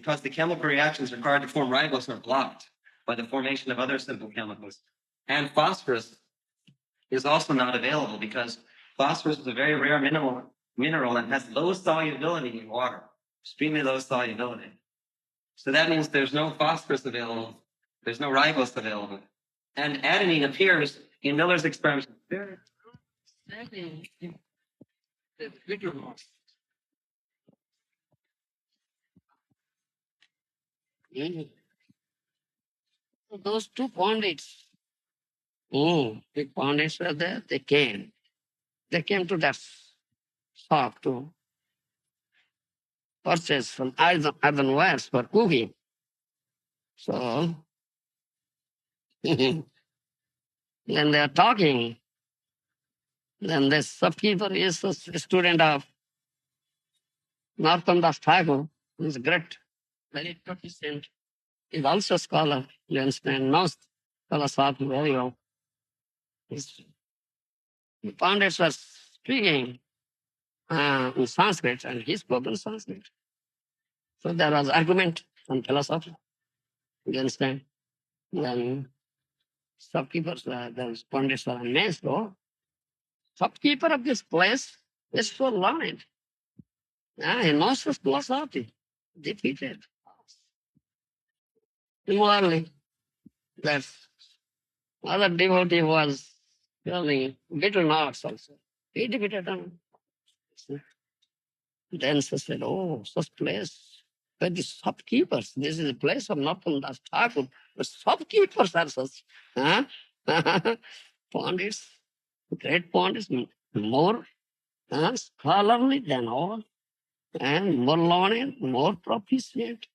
because the chemical reactions required to form ribose are blocked by the formation of other simple chemicals. And phosphorus is also not available because phosphorus is a very rare mineral and has low solubility in water, extremely low solubility. So that means there's no phosphorus available, there's no ribose available. And adenine appears in Miller's experiments. Those two pundits, the pundits were there, they came. They came to that shop to purchase some earthenwares for cooking. So, then they are talking. Then the shopkeeper is a student of Narottam Das Thakur, who is great, very proficient. He's also a scholar, you understand, knows philosophy very well. The pundits were speaking in Sanskrit, and he spoke in Sanskrit. So there was argument on philosophy, you understand. Then shopkeepers, those pundits were amazed, oh, shopkeeper of this place is so learned. He knows his philosophy. Defeated. Similarly, that other devotee was feeling bitter knots also. He defeated him. Then she said, oh, such place where the shopkeepers, this is a place of Narottam Das Thakur, the shopkeepers are such. Huh? Pundits, great pundits, more scholarly than all, and more learned, more proficient,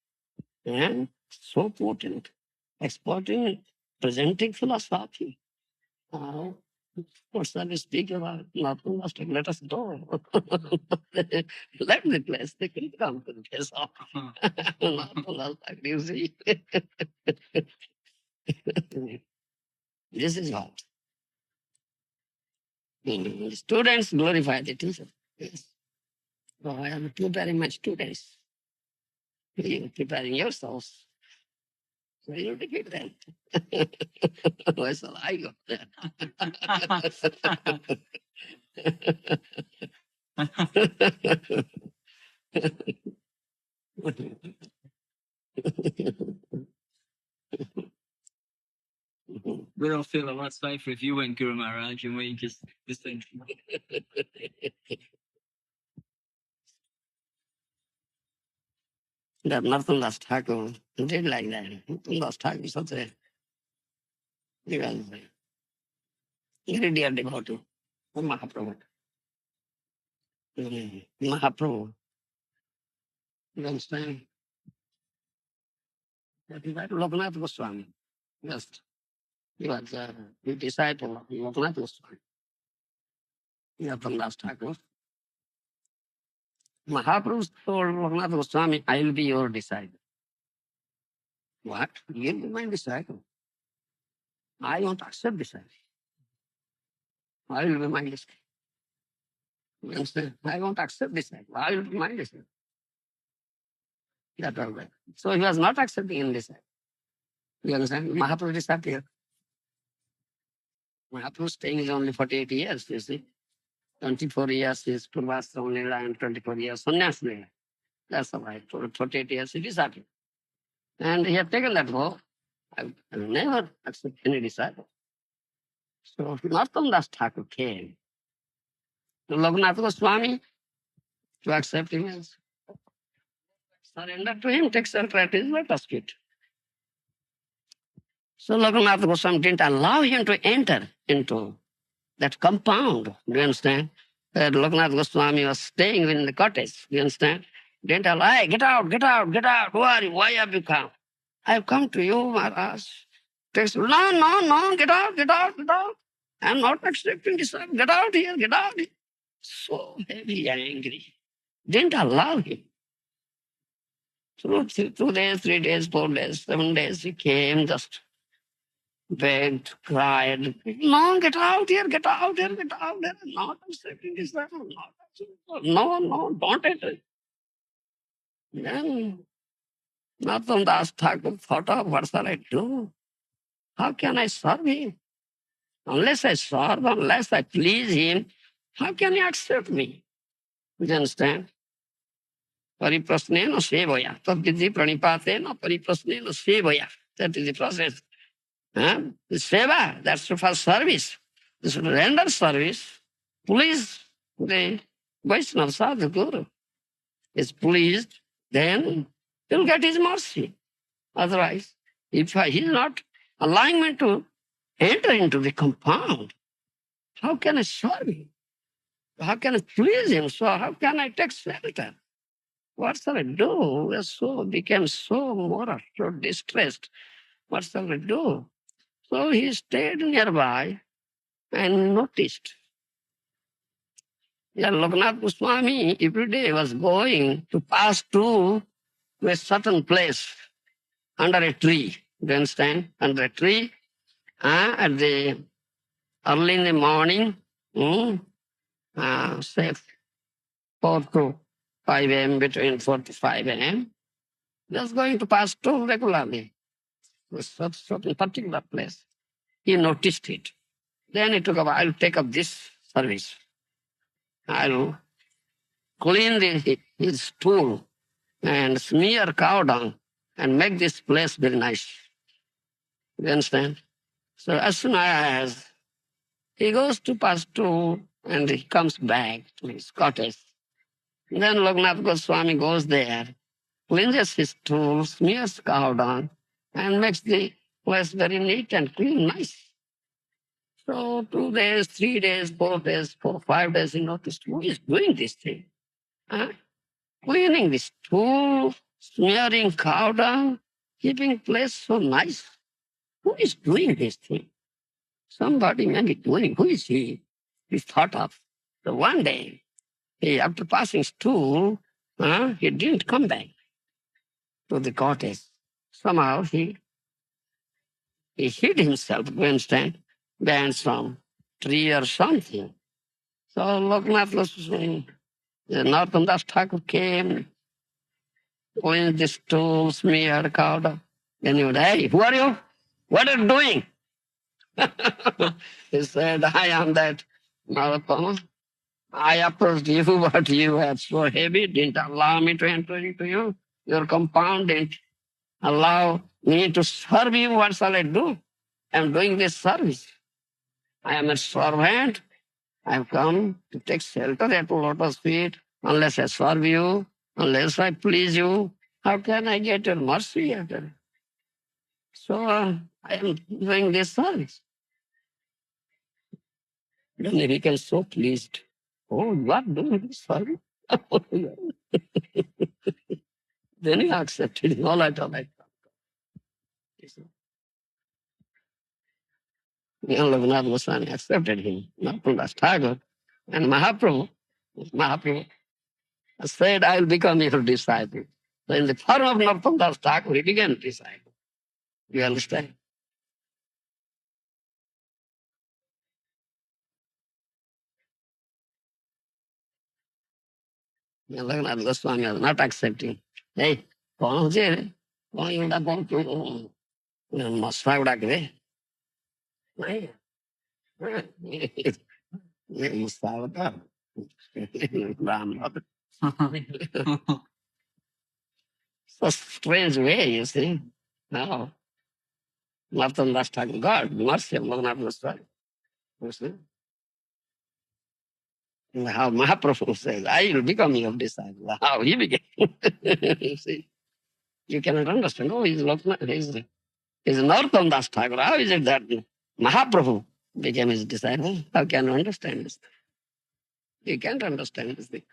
and so potent, exporting, presenting philosophy. What shall we speak about? Nothing must have let us go. Let the place, they can come to the place of not like you see. This is what. Students glorify the teacher. Yes. So I am preparing my students. You are preparing yourselves. So you defeat them. Why shall I go there? We all feel a lot safer if you went, Guru Maharaj, and we just think. That Narottam Das Thakur did like that. Narottam Das Thakur is such a very dear devotee of Mahaprabhu. Mahaprabhu. You understand? That is like Lokanath Goswami. Yes. He was a disciple of Lokanath Goswami. Narottam Das Thakur. Mahaprabhu told Lokanath Goswami, I will be your disciple. What? You will be my disciple. I won't accept disciple. I will be my disciple. You understand? I won't accept disciple. I will be my disciple. That was that. So he was not accepting in disciple. You understand? Mahaprabhu disappeared. Mahaprabhu staying is only 48 years, you see. 24 years is Purvastram Leela and 24 years Sannyas Leela. That's all right. For 48 years he disappeared. And he had taken that vow. I will never accept any disciple. So Narottam Das Thakur came to Lokanath Goswami to accept him as surrender to him, take shelter at his lotus feet. So Lokanath Goswami didn't allow him to enter into that compound. Do you understand? Where Lokanath Goswami was staying in the cottage. Do you understand? Didn't allow, hey, get out, get out, get out. Who are you? Why have you come? I have come to you, Maharaj. No, no, no, get out, get out, get out. I'm not accepting this. Get out here, get out here. So heavy, angry. Didn't allow him. Through 2 days, 3 days, 4 days, 7 days, he came, just begged, cried. No, get out here, get out here, get out here. Not accepting this. Not accepting. No, no, don't enter. Then Narottam Das Thakur thought of what shall I do? How can I serve him? Unless I serve, unless I please him, how can he accept me? You understand? Pariprasnena sevaya. Tadvidhi pranipatena pariprasnena sevaya. That is the process. Huh? The seva, that's for service. This render service, please the Vaishnava Sadhu Guru is pleased, then he'll get his mercy. Otherwise, if he is not allowing me to enter into the compound, how can I serve him? How can I please him? So how can I take shelter? What shall I do? We became so moral, so distressed. What shall I do? So he stayed nearby and noticed. Yeah, Loknath Goswami every day was going to pass to a certain place under a tree. Do you understand? Under a tree, at the early in the morning, say 4 to 5 a.m., between 4 to 5 a.m., just going to pass to regularly. Certain particular place. He noticed it. Then he took up, I'll take up this service. I'll clean his stool and smear cow dung and make this place very nice. You understand? So as soon as he goes to pastu and he comes back to his cottage, then Loknath Goswami goes there, cleanses his stool, smears cow dung, and makes the place very neat and clean, nice. So 2 days, 3 days, 4 days, 4, 5 days, he noticed who is doing this thing. Huh? Cleaning the stool, smearing cow dung, keeping place so nice. Who is doing this thing? Somebody may be doing. Who is he? He thought of. So one day, after passing stool, he didn't come back to the cottage. Somehow he hid himself, you understand, behind some tree or something. So Loknath Goswami, the Narottam Das Thakur came, cleaned the stool, smeared cow dung. Then he would, hey, who are you? What are you doing? He said, I am that Narottam. I approached you, but you were so heavy, didn't allow me to enter into you. Your compound didn't allow me to serve you. What shall I do? I'm doing this service. I am a servant. I've come to take shelter at lotus feet. Unless I serve you, unless I please you, how can I get your mercy? So I am doing this service. Then he became so pleased. Oh, you are doing this service? Then he accepted it. All right, all right. Loknath Goswami accepted him, Narottam Das Thakur. And Mahaprabhu said, I will become your disciple. So in the form of Narottam Das Thakur, he became a disciple. You understand? Loknath Goswami was not accepting. Hey, कौन से रे? कौन युवता कौन तू मस्ता उड़ा के रे? नहीं, ये मस्ता होता Ram so strange way, you see. No, Narottam Das Thakur, God, mercy of Loknath Goswami. You see? How Mahaprabhu says, I will become your disciple. How he became. You see, you cannot understand. Oh, he's Loknath, he's Narottam Das Thakur. How is it that Mahaprabhu became his disciple? How can you understand this? You can't understand this thing.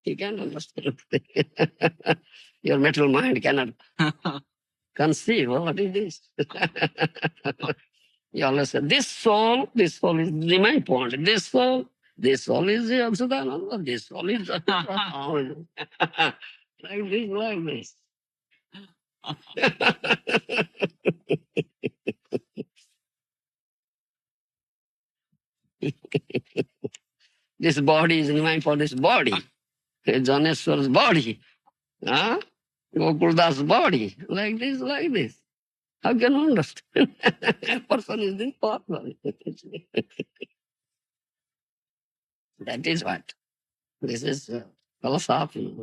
You can't understand this thing. Your mental mind cannot conceive what it is. You always say, this soul is the main point. This soul is the Amsudananda, this soul is the like this. This body is the mind for this body. Janeswar's body. Huh? Gokuldas body. Like this, like this. How can you understand? A person is this powerful. That is what. This is philosophy.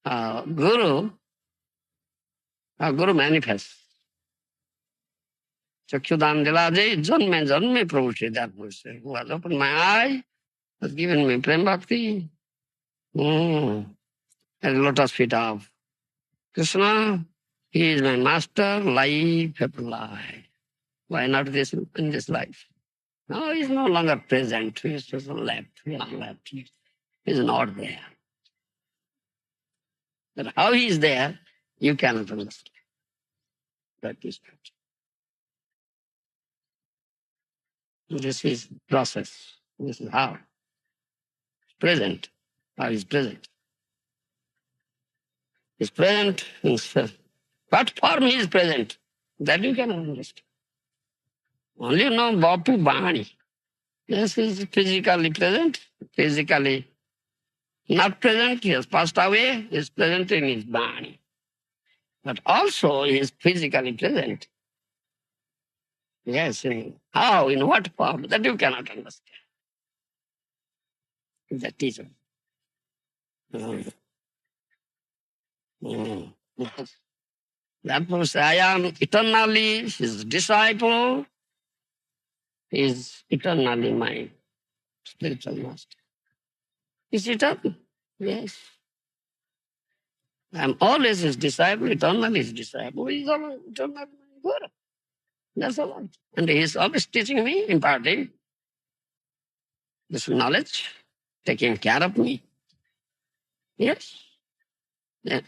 Guru, Guru manifests. Chakshudan Dilaji, Janme Janme Prabhu Sridhar who has opened my eye, has given me Prem Bhakti. At the lotus feet of Krishna, he is my master, life after life. Why not this in this life? No, he is no longer present. He is just left. He has left. He is not there. But how he is there, you cannot understand. That is not. This is process. This is how. Present. How is present. Is present in self. What form he is present? That you cannot understand. Only you know Bapu Bani. Yes, he is physically present, physically not present, he has passed away, he is present in his body. But also he is physically present. Yes, in how, in what form, that you cannot understand. That is. Mm. Mm. Yes. Therefore, I am eternally his disciple, he is eternally my spiritual master. Is eternal? Yes. I am always his disciple, eternally his disciple. He is always eternally my Guru. That's all. And he is always teaching me, imparting this knowledge, taking care of me. Yes.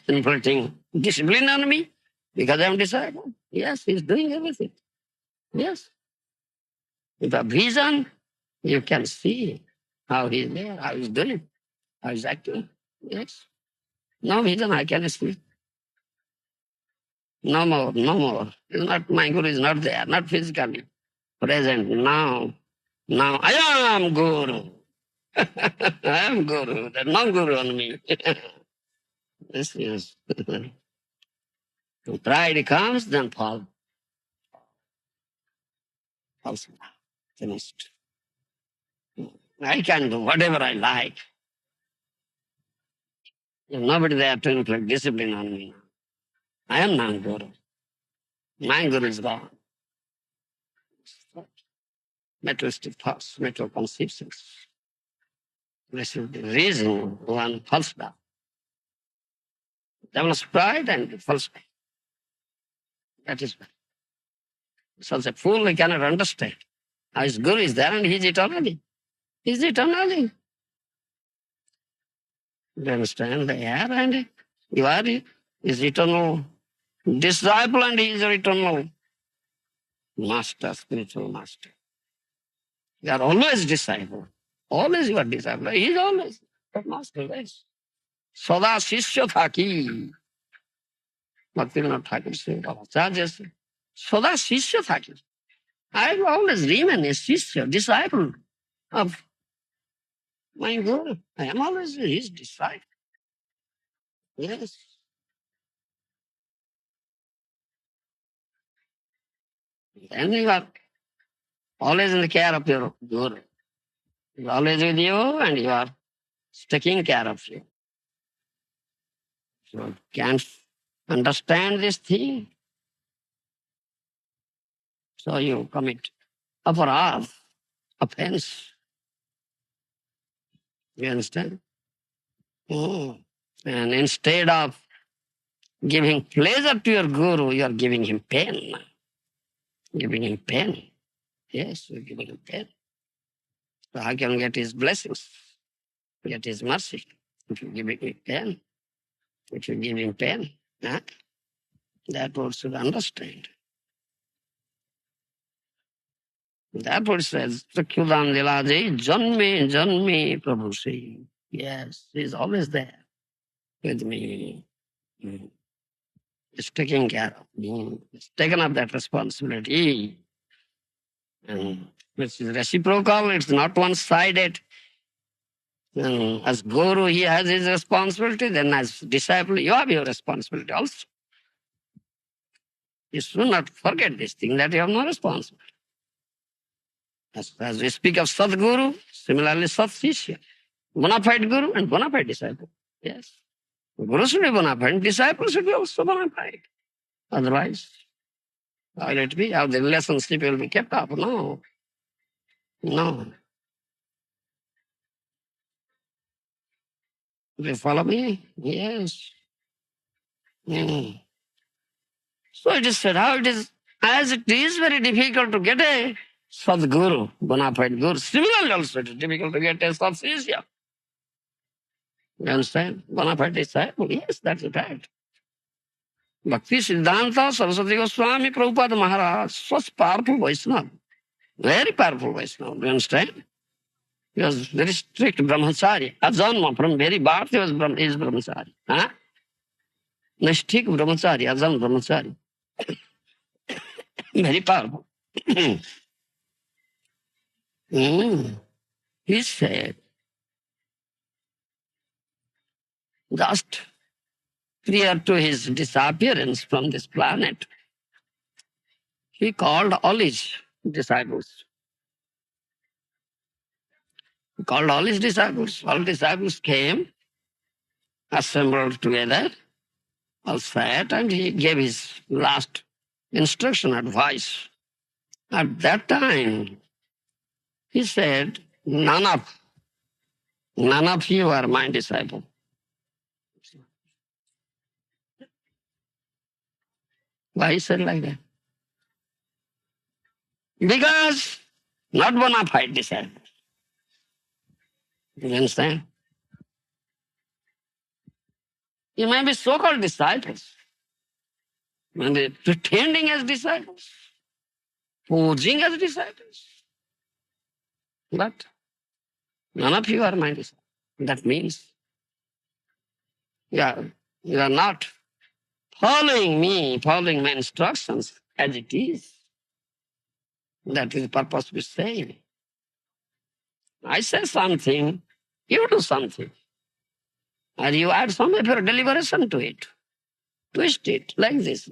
Inflicting discipline on me because I am disciple. Yes, he is doing everything. Yes. With a vision, you can see how he is there, how he is doing, how he is acting. Yes. No vision, I can see. No more, no more. It's not, my Guru is not there, not physically present now. Now I am Guru. I am Guru. There's no Guru on me. This is. When pride comes, then falls finished. I can do whatever I like. There's nobody there to inflict discipline on me. I am non-Guru. My Guru is gone. Materialistic thoughts, material conceptions. This is the reason one falls down. Develops pride and falls down. That is why. Such a fool he cannot understand. How his Guru is there and he is eternally. He is eternally. You understand? There and you are his eternal disciple and he is your eternal master, spiritual master. You are always disciple. Always you are disciple. He is always the master. Yes. Sada Shishya Thaki. Bhaktivinoda Thakur said, Acharya said, Sada Shishya Thaki. I will always remain a Shishya, disciple of my Guru. I am always his disciple. Yes. Then you are always in the care of your Guru. He is always with you and you are taking care of you. So can't understand this thing. So you commit aparadh, offense. You understand? Oh. And instead of giving pleasure to your Guru, you are giving him pain. Giving him pain. Yes, you're giving him pain. So how can you get his blessings? Get his mercy. If you give him pain. If you give him pain. Huh? That one should understand. That what says, Chakshudan Lilaji, Janme, Janme, Prabhu say. Yes, he's always there with me. He's taking care of me. He's taken up that responsibility. And which is reciprocal, it's not one-sided. And as Guru, he has his responsibility, then as disciple, you have your responsibility also. You should not forget this thing that you have no responsibility. As we speak of Sadguru, similarly Sat Shishya, bona fide Guru and bona fide disciple. Yes. Guru should be bona fide, disciple should be also bona fide. Otherwise, how will it be? How the relationship will be kept up? No. No. Do you follow me? Yes. Mm. So it is said, how it is, as it is very difficult to get a Sadguru, bona fide Guru, similarly also it is difficult to get a Satsishya. You understand? Bona fide disciple, yes, that's the fact. Bhakti Siddhanta Saraswati Goswami Prabhupada Maharaj, such powerful Vaishnava, very powerful Vaishnava, do you understand? He was very strict brahmachari. Ajanma, from very birth he was is brahmachari. Huh? Nishtik brahmachari, ajan brahmachari. Very powerful. Mm. He said, just prior to his disappearance from this planet, he called all his disciples. He called all his disciples. All disciples came, assembled together, all sat, and he gave his last instruction, advice. At that time, he said, none of you are my disciple. Why he said like that? Because not bona fide disciple. You understand? You may be so-called disciples, may be pretending as disciples, posing as disciples, but none of you are my disciples. That means you are not following me, following my instructions as it is. That is the purpose we say. I say something, you do something. Or you add some of your deliberation to it. Twist it like this,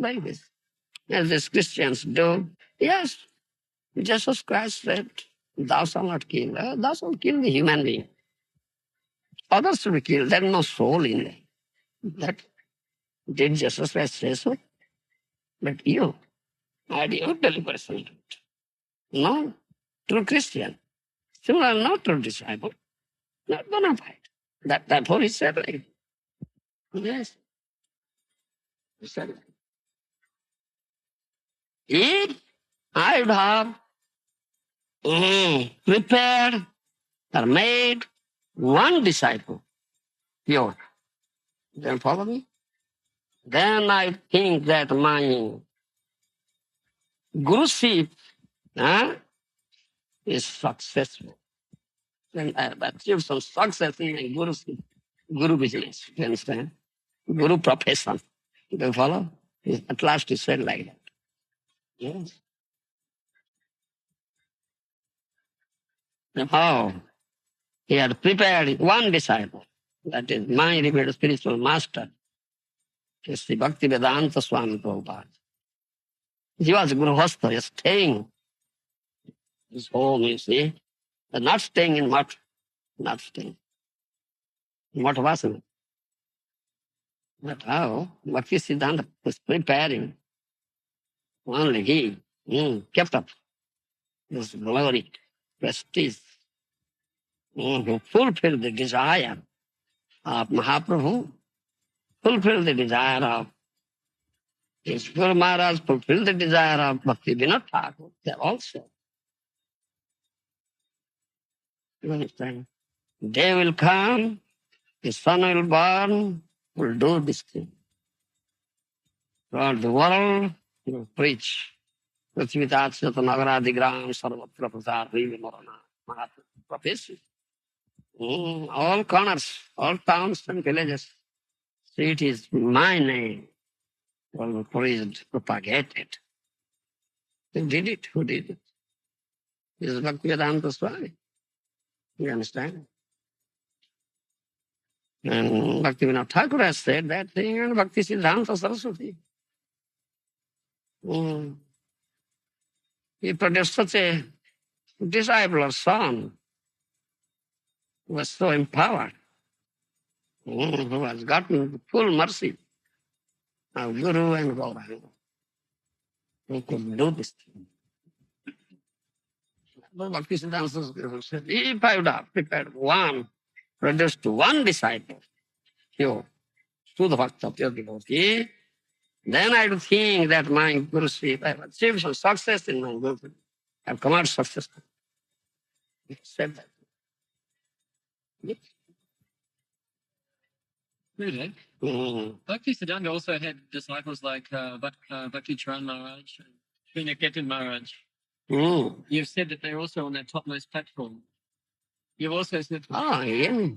as these Christians do. Yes, Jesus Christ said, thou shalt not kill. Thou shalt kill the human being. Others will be killed. There is no soul in them. That did Jesus Christ say so? But you add your deliberation to it. No, true Christian. Similar, not true disciple. Not bona fide. Therefore he said like, yes. He said, if I would have prepared or made one disciple pure, then follow me. Then I think that my guruship is successful. Then I have achieved some success in my guru business. You understand? Guru profession. Do you follow? At last he said like that. Yes. How? He had prepared one disciple. That is my revered spiritual master, Sri Bhakti Vedanta Swami Prabhupada. He was Guruhastha, staying his home, you see, but not staying in mutt, not staying. What was it? But how? Bhakti Siddhanta was preparing. Only he kept up his glory, prestige, who fulfilled the desire of Mahaprabhu, fulfilled the desire of his Guru Maharaj, fulfilled the desire of Bhakti Vinod Thakur. There also. You understand? Day will come, the sun will burn, will do this thing. Throughout the world, he will preach. Prithvitat Nagaradigram Sarvatra Prasar Marana Mahaprabhu prophecy. All corners, all towns and villages. So it is my name. Well, praised, propagated. Who did it? Who did it? This is Bhaktivedanta Swami. You understand? And Bhaktivinoda Thakur has said that thing, and Bhakti Siddhanta Saraswati. He produced such a disciple or son who was so empowered, who has gotten full mercy of Guru and Gauranga, who could do this thing. But Bhakti Siddhanta Saraswati said, if I would have prepared one, produced one disciple, pure, to the Bhakta, pure devotee, then I would think that my Guruship, I have achieved some success in my Guruship. I have come out successful. He said that. Yes. Really? Mm. Bhakti Siddhanta also had disciples like Bhakti Charan Maharaj and Sriniketan Maharaj. Mm. You've said that they're also on that topmost platform. You've also said, Ah, yeah.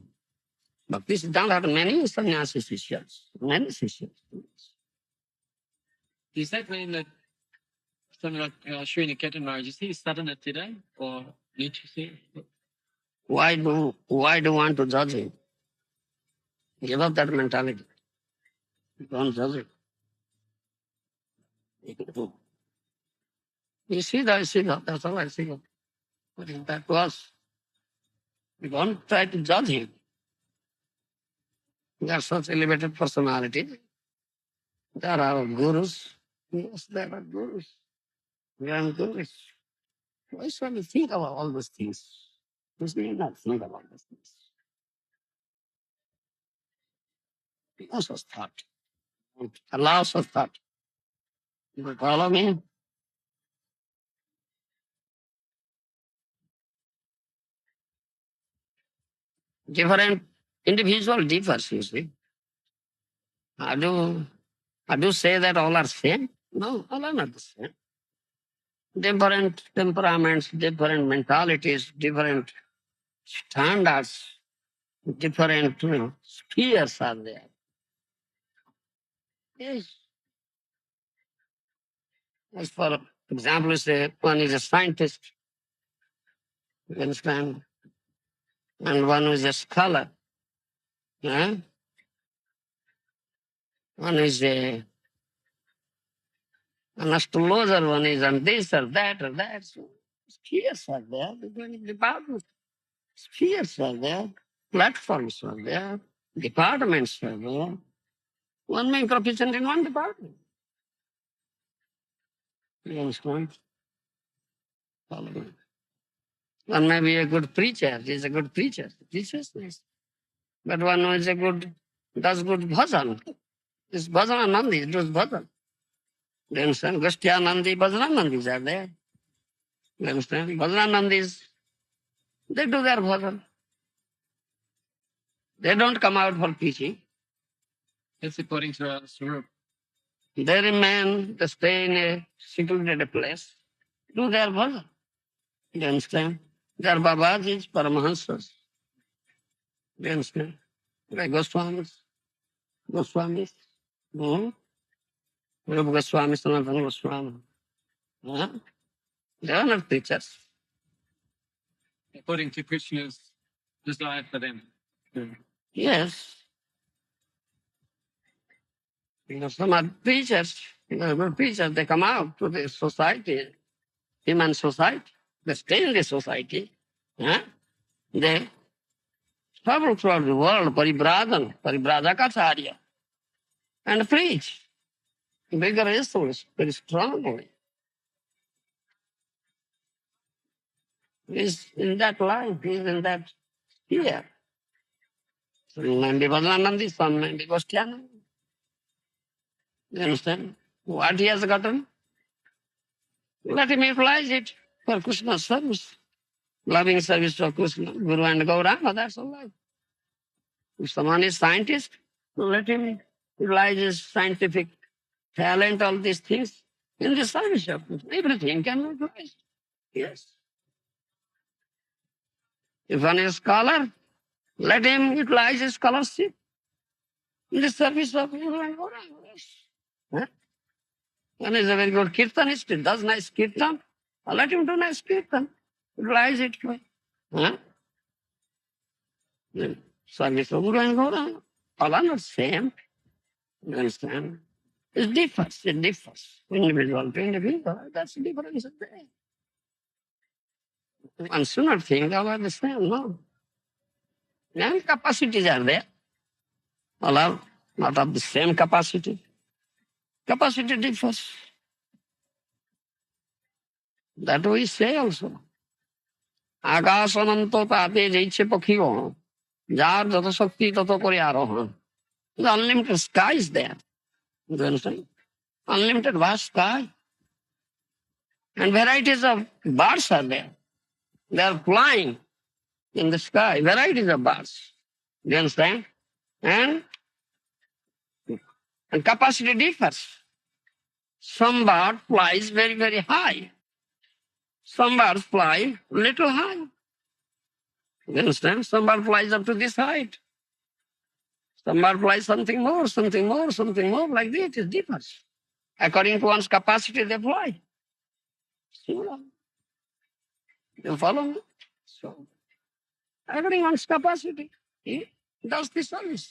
Bhakti Siddhanta had many sannyasi sishyas, many sishyas. does that mean that someone like Sriniketan Maharaj, is he sadhana today or need to see? Why do you want to judge him? Give up that mentality. Don't judge it. You see that, that's all I see that. What is that was? You don't try to judge him. They are such elevated personality. There are gurus. Yes, there are gurus. Grand gurus. Why should we think about all those things? We should not think about those things. Because of thought. Allows of thought. You follow me? Different individual differs, you see. I do say that all are same? No, all are not the same. Different temperaments, different mentalities, different standards, different spheres are there. Yes. As for example, you say one is a scientist, you understand, and one is a scholar. Yeah? One is an astrologer, one is on this or that or that. So spheres are there, different departments. Spheres are there, platforms are there, departments are there. One may be proficient in one department. You understand? Follow me. One may be a good preacher, he is a good preacher. Preaches nice. But one who is a good, does good bhajan. This bhajan Nandi does bhajan. You understand? Gastya Nandi, Bhajana Nandis are there. You understand? Bhajana Nandis, they do their bhajan. They don't come out for preaching. That's according to our Swarup. They remain, they stay in a secluded place, do their bhajan. You understand? They are Babajis, Paramahansas. You understand? Like Goswamis. Goswamis. Hmm? Rupa Goswami, Sanatana Goswami. Huh? They are not preachers. According to Krishna's desire for them. Yes. Some are preachers, good preachers, they come out to the society, human society. They stay in the society. Huh? They travel throughout the world, Paribrajacharya, and preach vigorously, very strongly. He's in that line, he's in that sphere. Some may be Vadanandi, some may be Goshtyanandi. You understand? What he has gotten, let him utilize it for Krishna's service. Loving service to Krishna, Guru and Gauranga, that's all right. If someone is scientist, let him utilize his scientific talent, all these things, in the service of Krishna. Everything can be utilized. Yes. If one is scholar, let him utilize his scholarship in the service of Guru and Gauranga. Yes. Huh? One is a very good kirtanist, he does nice kirtan, let him do nice kirtan. Utilize it. Huh? Service of Guru and Gaura. All are not same. You understand? It differs. It differs. Individual to individual. That's the difference there. One should not think all are the same. No. And capacities are there. All are not of the same capacity. Capacity differs. That we say also. আকাশ অনন্ত তাতে যেইছে পক্ষীগণ যার যত শক্তি তত করে আরোহণ. The unlimited sky is there. You understand? Unlimited vast sky. And varieties of birds are there. They are flying in the sky. Varieties of birds. You understand? And capacity differs. Some bird flies very, very high. Some birds fly little high. You understand? Some bird flies up to this height. Some bird flies something more, something more, something more. Like this, it differs. According to one's capacity, they fly. Similar. You follow me? So, according to one's capacity, he does the service.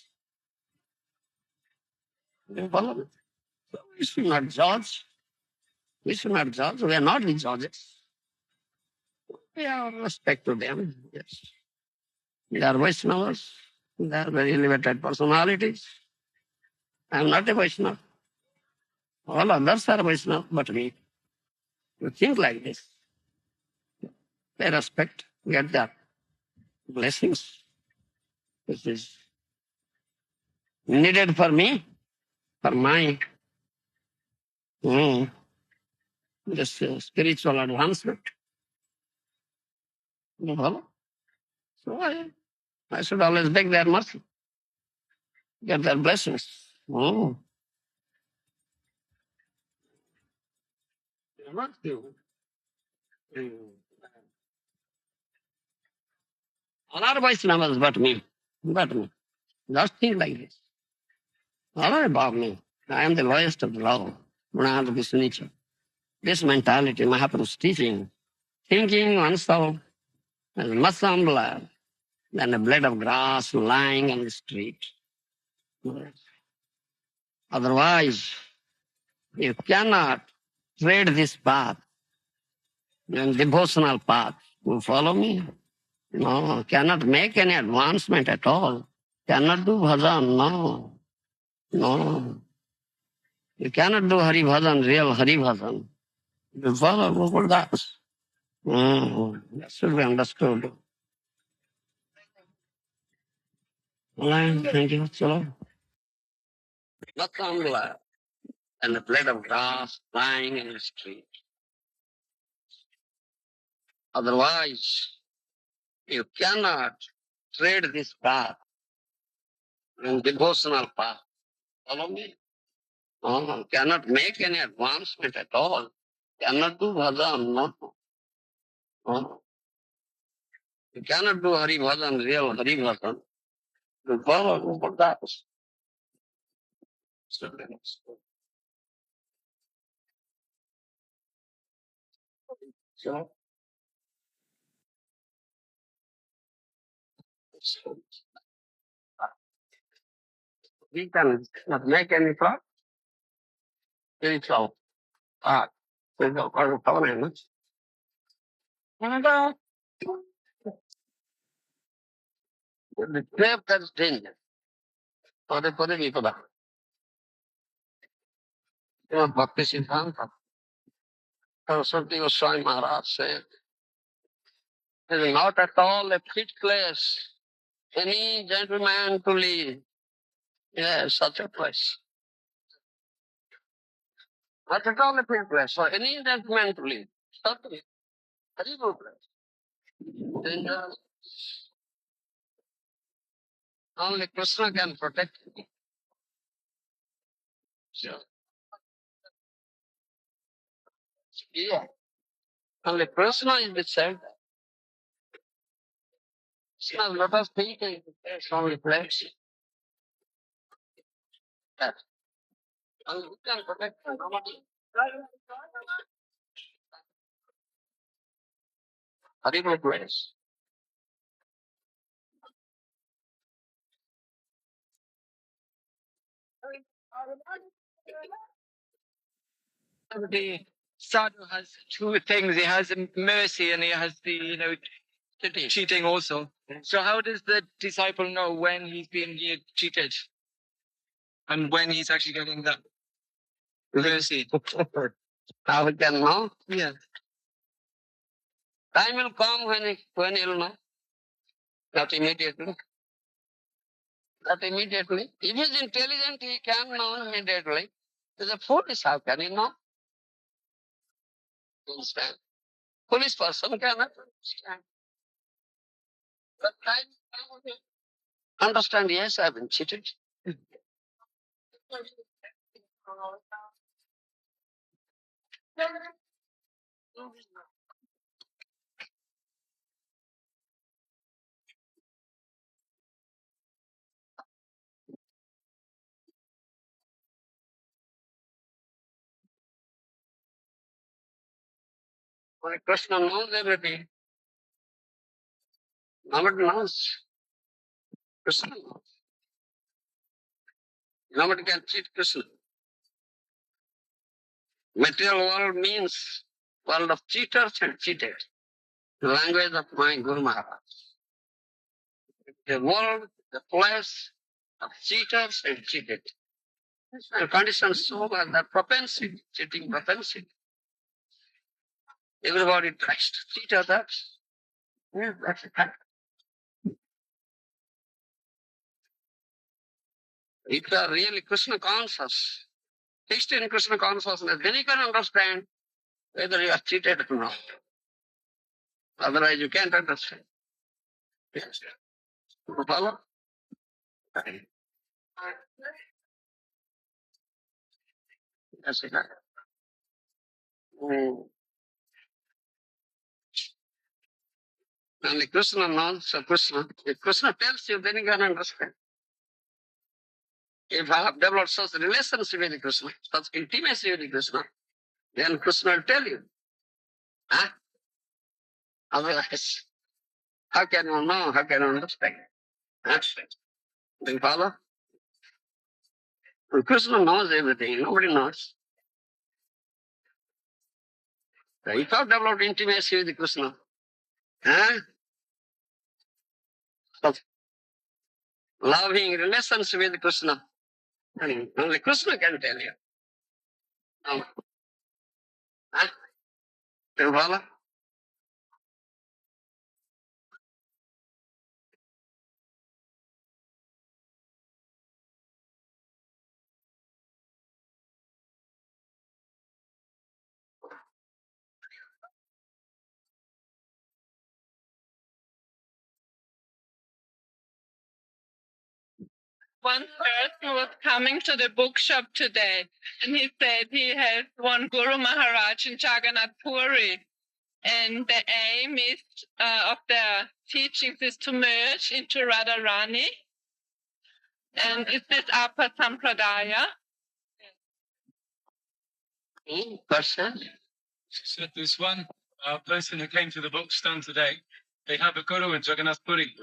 You follow me? So we should not judge. We should not judge. We are not the judges. We have respect to them. Yes. They are Vaishnavas. They are very elevated personalities. I am not a Vaishnava. All others are Vaishnava, but we. You think like this. They respect, get their blessings. This is needed for me, for my this spiritual advancement. You follow? So I should always beg their mercy, get their blessings. Not you. All are Vaishnavas but me. But me. Just think like this. All are above me. I am the lowest of the low. Gunada Vishnucha. This mentality, Mahaprabhu's teaching, thinking oneself as much humbler than a blade of grass lying on the street. Otherwise, you cannot tread this path, devotional path. You follow me? No, cannot make any advancement at all. Cannot do bhajan, no. No. You cannot do Hari Bhajan, real Hari Bhajan. You follow Gopal Das. That should be understood. Thank you. Chalo. Not humbler than a blade of grass lying in the street. Otherwise, you cannot tread this path, devotional path. Follow me? Cannot make any advancement at all. Cannot do bhajan, no. You cannot do Hari Bhajan, real Hari Bhajan. You follow Gopal Das. So, we can not make any plot, spiritual path, spiritual covenant. And the grave that's danger. Pade vipada. Bhakti Siddhanta. Saraswati Goswami Maharaj said, it is not at all a fit place any gentleman to live. Yes, such a place. Not at all a fit place for any gentleman to live. Certainly. Very good place. Dangerous. Only Krishna can protect you. Sure. Yeah. Only Krishna is beside that. Krishna, let us think it's only place. That. Only we can protect you. Nobody. Very good place. The sadhu has two things. He has mercy and he has the, cheating also. So how does the disciple know when he's being cheated and when he's actually getting that mercy? How we can know? Yeah. Time will come when he'll know. Not immediately. Not immediately. If he's intelligent, he can know immediately. He's a foolish, how can he know? Understand? Foolish person cannot understand. But time will come, he'll understand, yes, I've been cheated. When Krishna knows everything, nobody knows. Krishna knows. Nobody can cheat Krishna. Material world means world of cheaters and cheated. The language of my Guru Maharaj. The world, the place of cheaters and cheated. The conditions so bad that propensity, cheating propensity. Everybody tries to cheat others. Yeah, that's a fact. If you are really Krishna conscious, fixed in Krishna consciousness, then you can understand whether you are cheated or not. Otherwise, you can't understand. Yes. You follow? That's it. Mm. Only Krishna knows, so Krishna. If Krishna tells you, then you can understand. If I have developed such relationship with Krishna, such intimacy with Krishna, then Krishna will tell you. Huh? Otherwise, how can you know? How can you understand? Huh? Do you follow? Well, Krishna knows everything. Nobody knows. So if I have developed intimacy with Krishna, huh? Such loving relationship with Krishna, only Krishna can tell you. No. Huh? Do you follow? One person was coming to the bookshop today and he said he has one Guru Maharaj in Jagannath Puri. And the aim is of the teachings is to merge into Radharani. And is this Upper Sampradaya? Person? So this one person who came to the bookstand today, they have a guru in Jagannath Puri.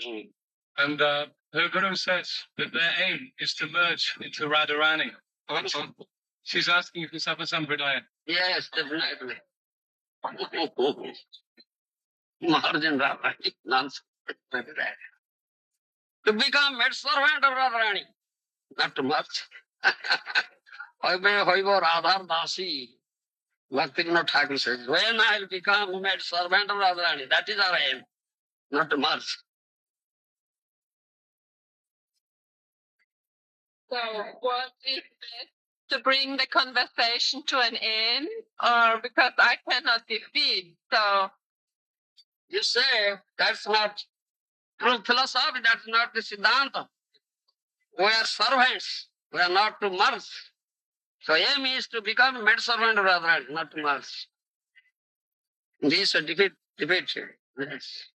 And her guru says that their aim is to merge into Radharani. She's asking if it's Upper Sampradaya. Yes, definitely. Margin Radharani, nonsense. To become head servant of Radharani, not to merge. Hoibo Radhar Dasi. Bhaktivinoda Thakur says, when I will become head servant of Radharani, that is our aim, not to merge. So what is this? To bring the conversation to an end? Or because I cannot defeat, so... You say that's not true philosophy, that's not the Siddhanta. We are servants, we are not to merge. So aim is to become head servant of Radharani, not to merge. This is defeat. Yes.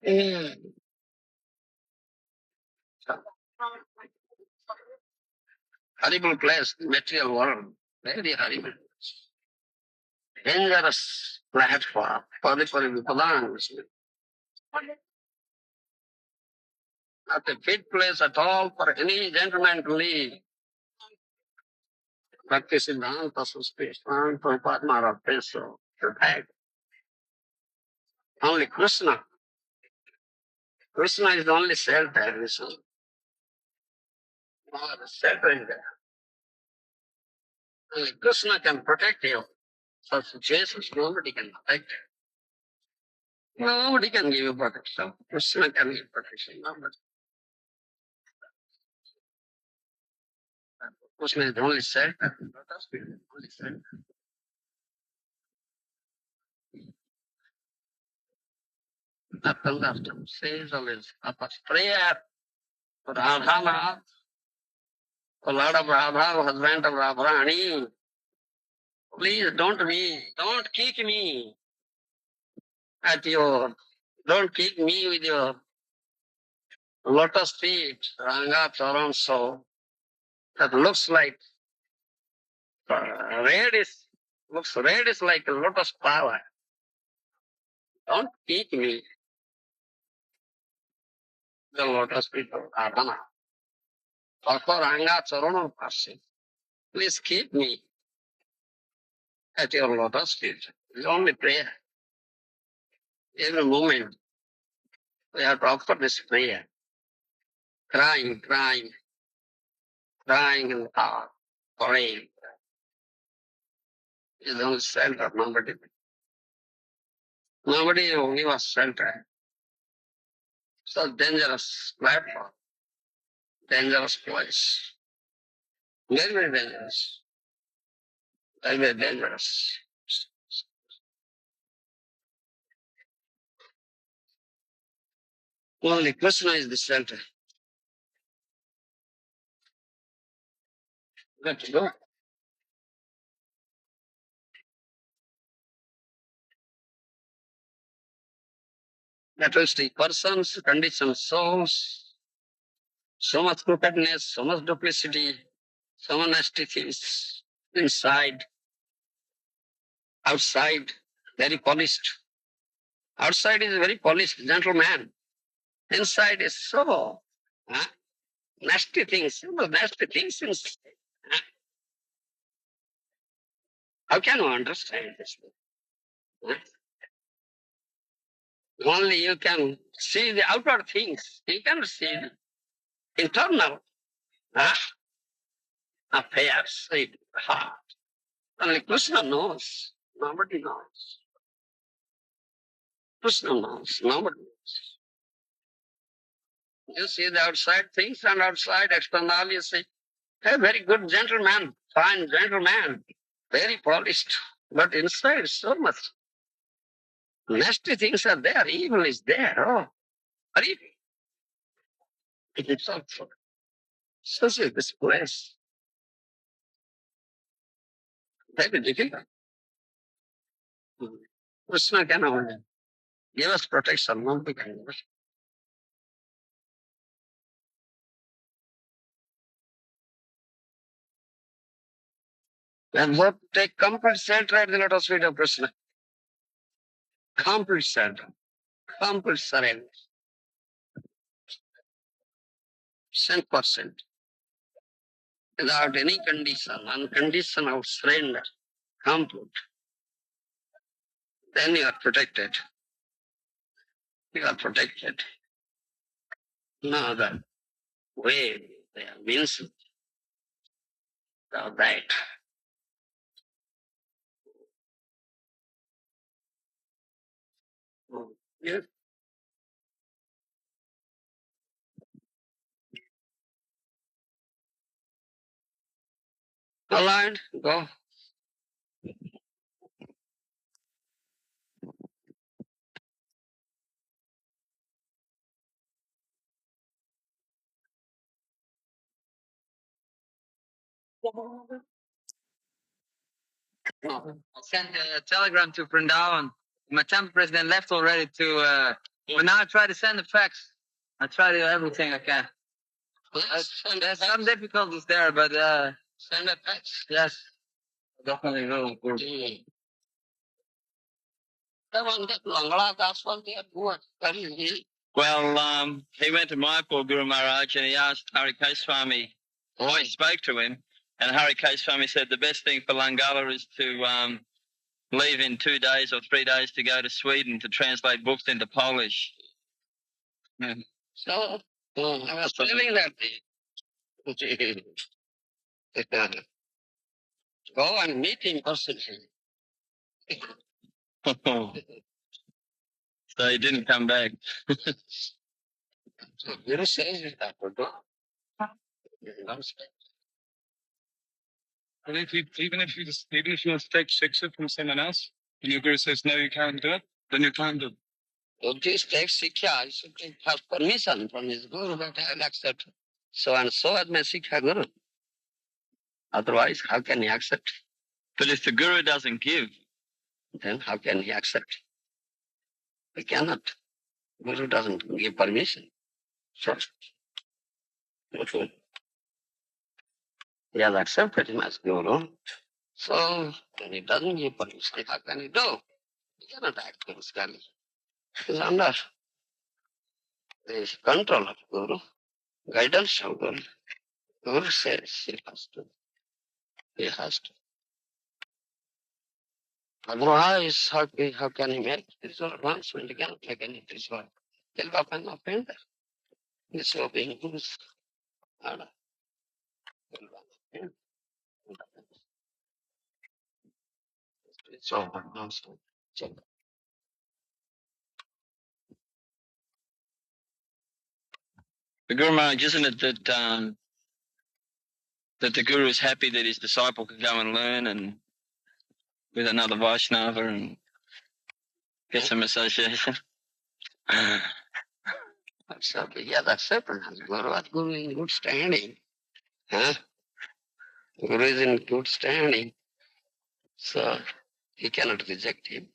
Mm. Horrible place, material world. Very horrible. dangerous platform for the Vipalangs. Not a fit place at all for any gentleman to live. Practice in the Siddhanta space, Prabhupada Maharaj says so. Only Krishna. Krishna is the only shelter, listen. No other shelter is there. Only Krishna can protect you. Such situations, nobody can protect you. Nobody can give you protection. Krishna can give protection. Nobody. Krishna is the only shelter. Lotus feet is the only shelter. Nothing left to say always about prayer for Radha, for Lord of Radha, husband of Radharani. Please don't kick me don't kick me with your lotus feet, Ranga Charan, so that looks like red is like a lotus flower. Don't kick me, the lotus feet of Radhana. Or for Ranga Charan person. Please keep me at your lotus feet. It's only prayer. Every moment we have to offer this prayer. Crying in the heart, praying. Is the only shelter, nobody. Nobody will give us shelter. So dangerous platform, dangerous place. Very, very dangerous. Very, very dangerous. Only Krishna is the shelter. Got to go. Materialistic persons, conditioned souls, so much crookedness, so much duplicity, so much nasty things inside, outside, very polished. Outside is a very polished gentleman. Inside is so nasty things, nasty things inside. How can you understand this? Only you can see the outer things. You can see the internal affairs in the heart. Only Krishna knows. Nobody knows. Krishna knows. Nobody knows. You see the outside things and outside external, you see, a very good gentleman, fine gentleman, very polished. But inside so much nasty things are there. Evil is there. Oh, evil. It is also such a this place. Very difficult. Krishna can only give us protection, nobody can give us. And what take complete shelter at the lotus feet of Krishna. Complete shelter, complete surrender, 100%, without any condition, unconditional surrender, complete. Then you are protected. You are protected. No other way there means right. Yes. Aligned, go. I sent a telegram to Vrindavan. My temple president left already but now I try to send the fax. I try to do everything I can. There's some difficulties there, but Send a fax. yes, definitely will. The one that Langala Das was there, what? Well, he went to Mayapur, Guru Maharaj, and he asked Hari Swami, or he spoke to him, and Hari Swami said the best thing for Langala is to leave in 2 days or 3 days to go to Sweden to translate books into Polish. Yeah. So, I was telling that go and meet him personally. So he didn't come back. So Guru says that to do. But even if you want to take shiksha from someone else, and your guru says no, you can't do it, then you can't do it. So this takes Sikha, he should have permission from his Guru that I will accept. So and so as my Sikha Guru. Otherwise, how can he accept? But if the Guru doesn't give, Then how can he accept? He cannot. Guru doesn't give permission. So, he has accepted him as Guru. So, when he doesn't give permission, how can he do? He cannot act physically. He is under the control of Guru, guidance of Guru. Guru says he has to. He has to. Otherwise, how can he make spiritual advancement? He cannot make any spiritual. He'll become offender. He's so being Guru's order. Spiritual advancement. the Guru Maharaj, isn't it that the Guru is happy that his disciple can go and learn and with another Vaishnava and get some association? So he has accepted as Guru. What Guru is in good standing. Huh? Guru is in good standing. So he cannot reject him.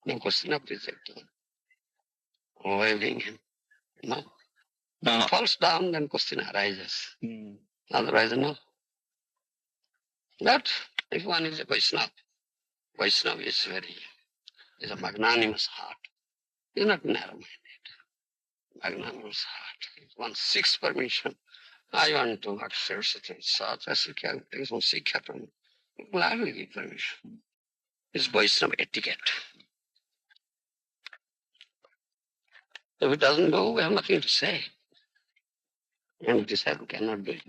No question of rejecting him. Waiving him. No. No. Falls down, then question arises. Mm. Otherwise, no. But if one is a Vaishnava is is a magnanimous heart. He is not narrow-minded. Magnanimous heart. If one seeks permission, I want to accept such and such, as you can take some Sikha from me. Gladly give permission. It's Vaishnava etiquette. If it doesn't go, we have nothing to say. And it is said we cannot do it.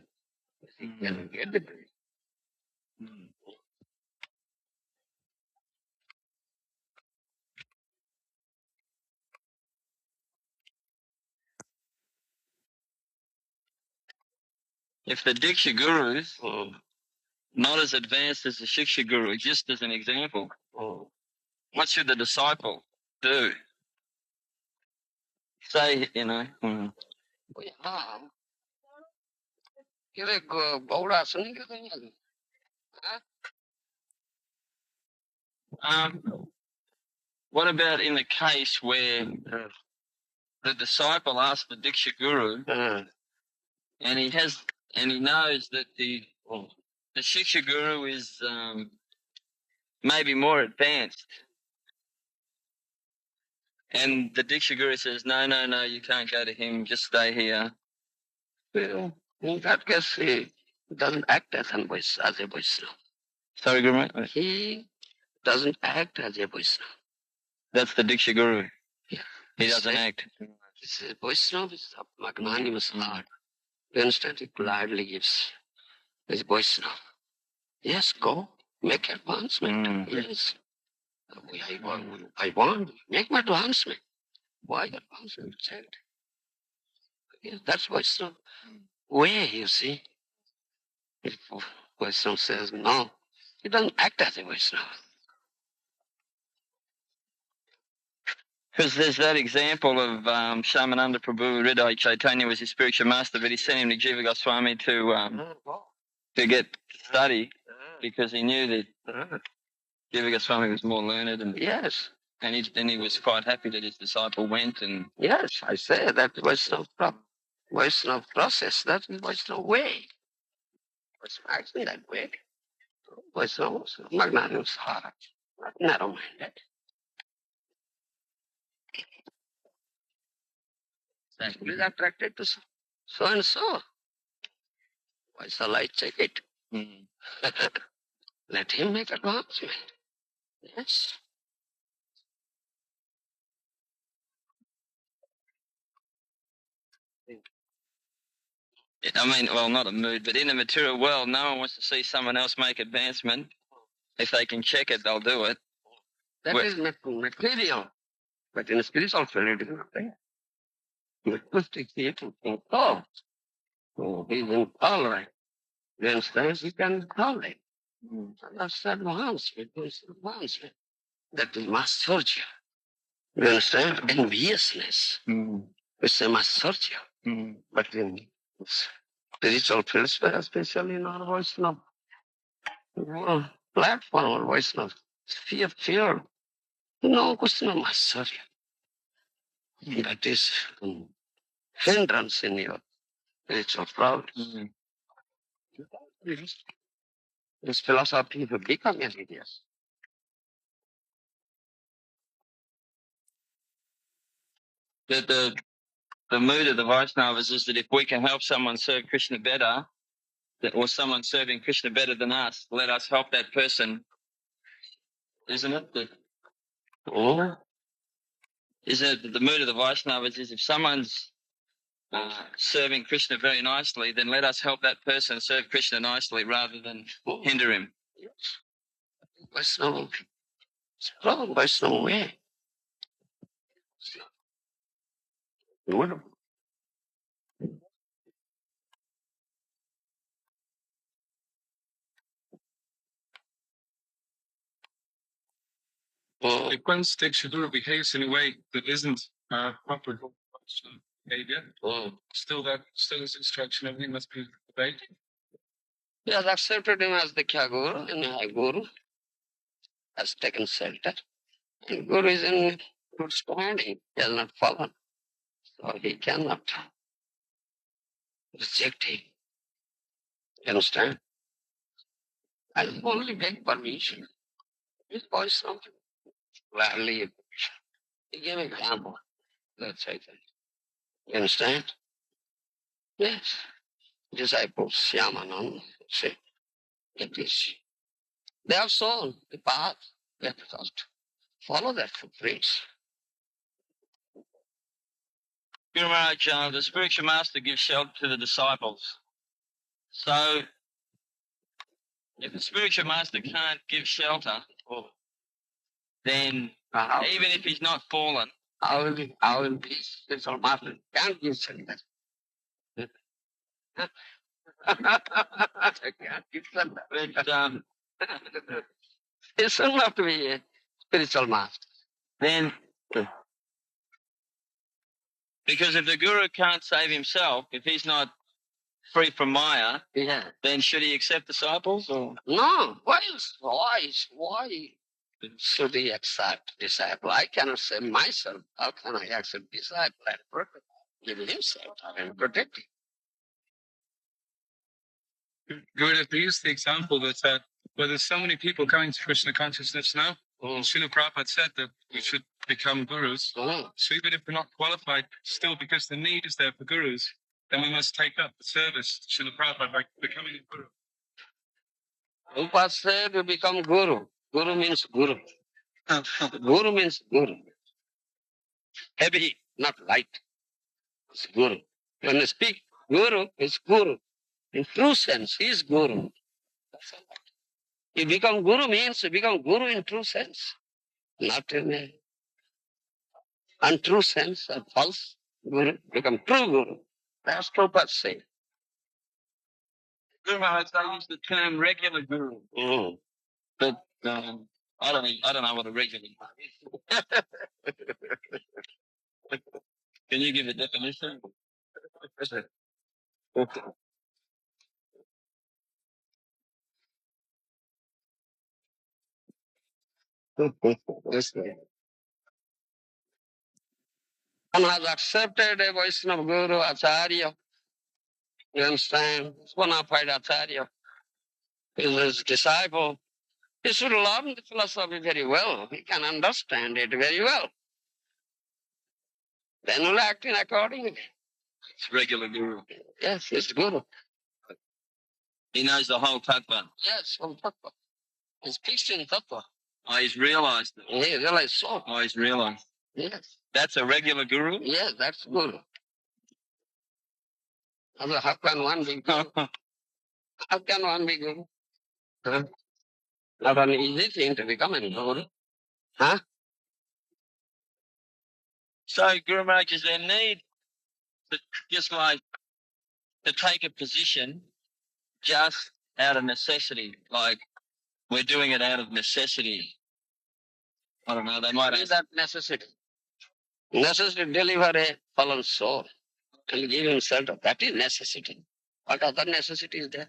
We cannot get the permission. If the Diksha Guru is not as advanced as the Shiksha Guru, just as an example, what should the disciple do? Say, what about in the case where the disciple asks the Diksha Guru and he knows that the Shiksha Guru is maybe more advanced. And the Diksha Guru says, no, you can't go to him, just stay here. Well, in that case, he doesn't act as a Vaishnava. Sorry, Guru mate? He doesn't act as a Vaishnava. That's the Diksha Guru. Yeah. He doesn't act. This is Vaishnava is a magnanimous heart. Instant he gladly gives his Vaishnava. Yes, go, make advancement. Yes. I want, make my advancement. Why advancement? Yes, that's Vaishnava way, you see. If Vaishnava says no, he doesn't act as a Vaishnava. Because there's that example of Shamananda Prabhu, Hriday Chaitanya was his spiritual master, but he sent him to Jiva Goswami to get study because he knew that Jiva Goswami was more learned. And, yes. And he was quite happy that his disciple went. And yes, I say that Vaishnava process, that is Vaishnava way. Vaishnava acts in that way. Vaishnava was magnanimous heart, not narrow-minded. Exactly attracted to so and so. Why shall I check it? Let him make advancement. Yes. I mean, well, not a mood, but in the material world, no one wants to see someone else make advancement. If they can check it, they'll do it. That Well- is material. But in a spiritual field, it is not there. You have to see it and think, oh, he's intolerant. You understand? You can tolerate. That's advancement. It's advancement. That is masterja. You understand? Enviousness. It's a masterja. But in spiritual fields, especially in our Vaishnava platform or Vaishnava sphere field, no question of masterja. That is hindrance in your spiritual progress. This philosophy will become religious. The mood of the Vaishnavas is that if we can help someone serve Krishna better, or someone serving Krishna better than us, let us help that person. Isn't it? Is it the mood of the Vaishnavas is if someone's serving Krishna very nicely, then let us help that person serve Krishna nicely rather than hinder him. Vaishnava, strong Vaishnava way. Good. If one Shadura behaves in a way that isn't proper behavior, still is instruction, everything must be obeyed. He has accepted him as the Guru, and High Guru has taken shelter. And Guru is in good standing. He has not fallen. So he cannot reject him. You understand? I only beg permission. His voice something. Gladly. He gave an example. Let's say that. You understand? Yes. Disciples, Shyamananda, say, it is. They have shown the path. Let us follow that footprints. Guru Maharaj, the spiritual master gives shelter to the disciples. So, if the spiritual master can't give shelter, then even if he's not fallen, I will be spiritual master. Can't give shelter. I can't give shelter. but He should not be a spiritual master. then, because if the guru can't save himself, if he's not free from Maya, Yeah. then should he accept disciples? Or No. Why should he accept disciple? I cannot save myself. How can I accept disciple and protect? Give himself and protect him. Guru, they use the example that well, there's so many people coming to Krishna consciousness now. Srila Prabhupada said that we should become gurus. So even if we're not qualified, still because the need is there for gurus, then we must take up the service to Srila Prabhupada by becoming a guru. Prabhupada said you become guru. Guru means guru. Guru means guru. Heavy, not light. It's guru. When you speak guru, it's guru. In true sense, he is guru. That's all. You become guru means you become guru in true sense. Not in a untrue sense, a false guru. Become true guru. That's Prabhupada saying. Guru Maharaj, they use the term regular guru, but I don't know what a regular is. Can you give a definition? One has accepted a Vaishnava Guru, Acharya. You understand? Bona fide Acharya is his disciple. He should learn the philosophy very well. He can understand it very well. then will act in accordingly. It's regular guru. Yes, it's Guru. He knows the whole tattva. Yes, from Tattva. It's fixed in Tattva. Oh, he's realized it. He realized so. Oh, he's realized. Yes. That's a regular guru? Yes, that's Guru. Other, how can one be Guru? How can one be Guru? Huh? Not an easy thing to become a Guru. Huh? So, Guru Maharaj, is there need to, just like to take a position just out of necessity? Like, we're doing it out of necessity. I don't know, they might What is ask, that necessity? Necessity to deliver a fallen soul and give him shelter. That is necessity. What other necessity is there?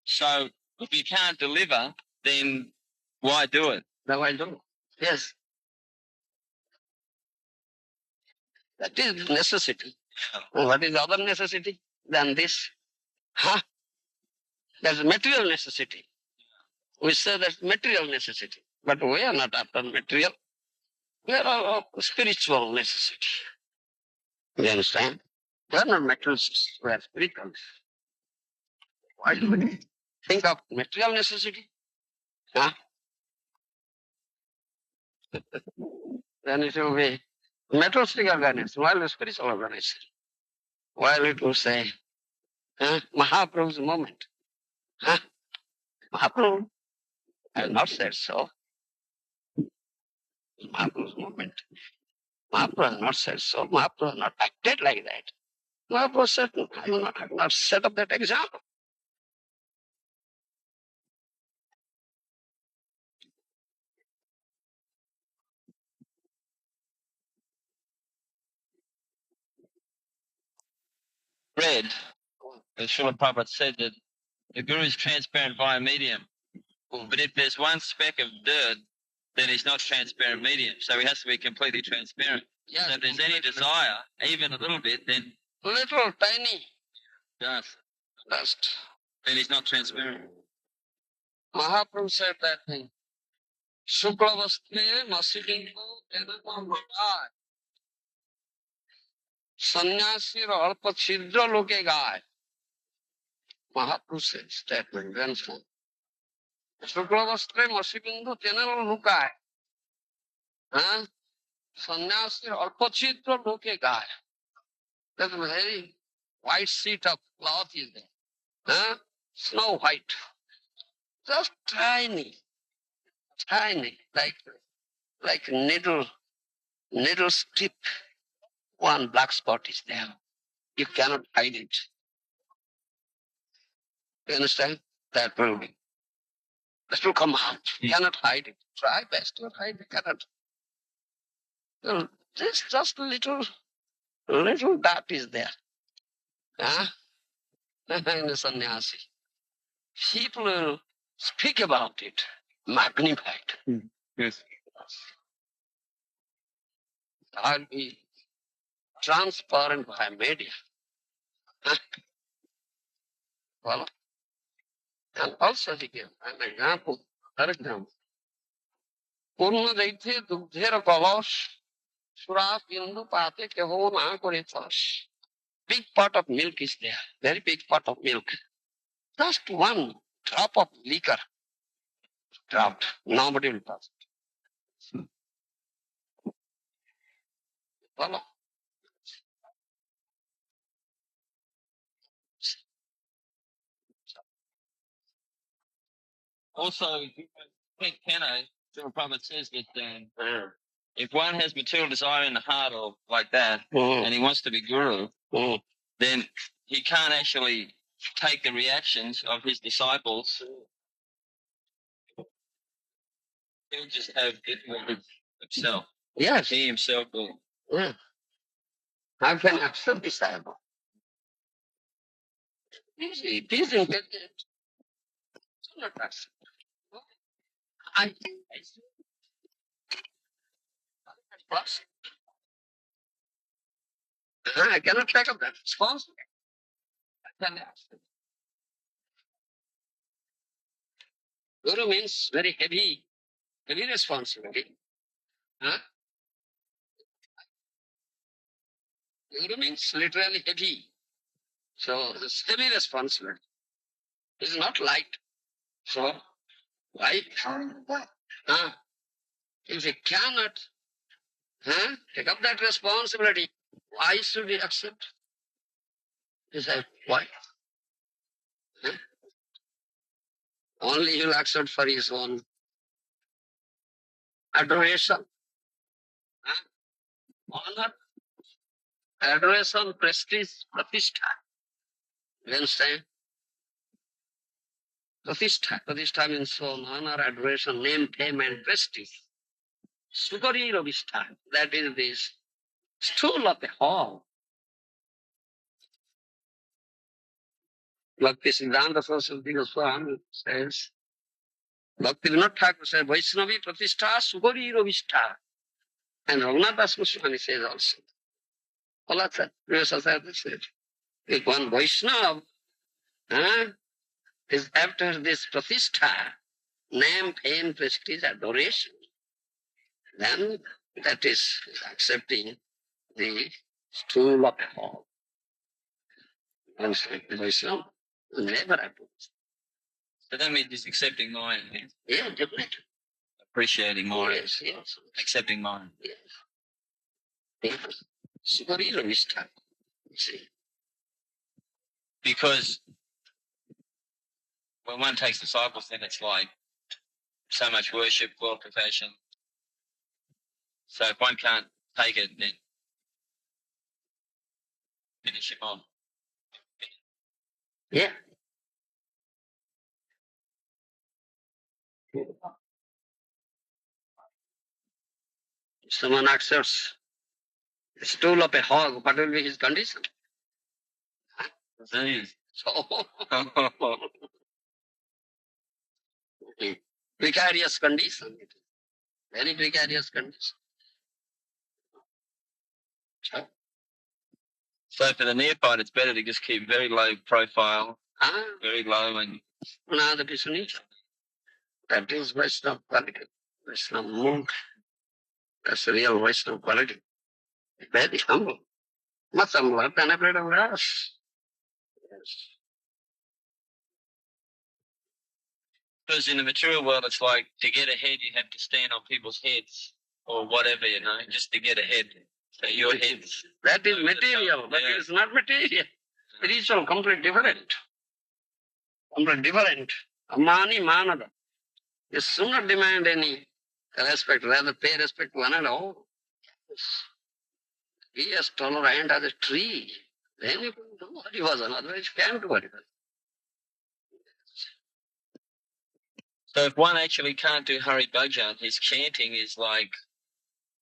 so if you can't deliver, then why do it? Now I don't. Yes. That is necessity. And what is the other necessity than this? Huh? There's material necessity. We say that's material necessity. But we are not after material. We are of spiritual necessity. You understand? We are not materialists. We are spiritual. Why do we think of material necessity? Huh? Then it will be materialistic organization, while the spiritual organization. While it will say, Mahaprabhu's moment. Huh? Mahaprabhu has not said so. Mahaprabhu's moment. Mahaprabhu has not said so. Mahaprabhu has not acted like that. Mahaprabhu said, I have not set up that example. Read, the Srila Prabhupada said that the Guru is transparent via medium. But if there's one speck of dirt, then he's not transparent medium. So he has to be completely transparent. Yes, So if there's any desire, even a little bit, then little tiny dust. dust. Then he's not transparent. Mahaprabhu said that thing. Shuklavasthe masidinko tenamamai. Sannyasir alpa chidra loke gai. Mahaprabhu said statement, grandson. Shuklavasthe masidinko tenamamai. Huh? Sannyasir alpa chidra loke gai. That very white sheet of cloth is there. Huh? Snow white. Just tiny, like needle tip. One black spot is there. You cannot hide it. You understand? That will come out. You cannot hide it. Try best to hide it. Cannot. Well, this just little dot is there. Huh? In the sannyasi. People will speak about it, magnify it. Yes. I'll be transparent by media. Huh? Well, and also he gave an example. For example, Purna Daithe Dugdhera Kalash Suraf Indu Pate Keho Na Kore Flash. Big pot of milk is there, very big pot of milk. Just one drop of liquor dropped. Nobody will touch it. Follow? Also, Kenna, Srila Prabhupada says that if one has material desire in the heart or like that, and he wants to be guru, then he can't actually take the reactions of his disciples. He'll just have it with himself. Yes. He himself will. Yeah. How can I accept disciple? Easy. Peace and get it. Do not accept. I plus. I cannot take up that responsibility. I can accept. Guru means very heavy responsibility. Huh? Guru means literally heavy. So it's heavy responsibility. It's not light. So why? If he cannot take up that responsibility, why should he accept? He said, why? Huh? Only he will accept for his own adoration, honor, adoration, prestige, pratishtha. You understand? Pratishtha. Pratishtha means own honor, adoration, name, fame, and prestige. Sukari Ravistha. That is this stool of the hall. Bhakti Siddhanta Saraswati Goswami says, Bhakti Vinod Thakur says, Vaishnavi Pratishtha Sukari Ravistha. And Raghunath Das Goswami says also. All of that. Society said, if one Vaishnava is after this pratishtha, name, fame, prestige, adoration, then that is accepting the stool of the hall. And Vaishnava never approves. So that means just accepting mine, Yeah, definitely. appreciating mine, Yes, yes, accepting mine. yes. Yes. Sukari Ravistha. See. Because when one takes disciples, then it's like so much worship, glorification. So if one can't take it, then finish him on. Yeah. Someone accepts the stool of a hog, what will be his condition? Disease. So, precarious condition. Very precarious condition. So for the neophyte, it's better to just keep very low profile, very low, and Another person. That is Vaishnava quality. Vaishnava monk. That's the real Vaishnava quality. Very humble. Much humbler than a blade of grass. Yes. because in the material world, it's like to get ahead, you have to stand on people's heads or whatever, just to get ahead. So your heads. That is material, but it is not material. Spiritual, completely different. Completely different. Mani manada. You should not demand any respect, rather pay respect to one and all. Be as tolerant as a tree. Then you can do what he was, otherwise you can't do what he was. So if one actually can't do Hari Bhajan, his chanting is like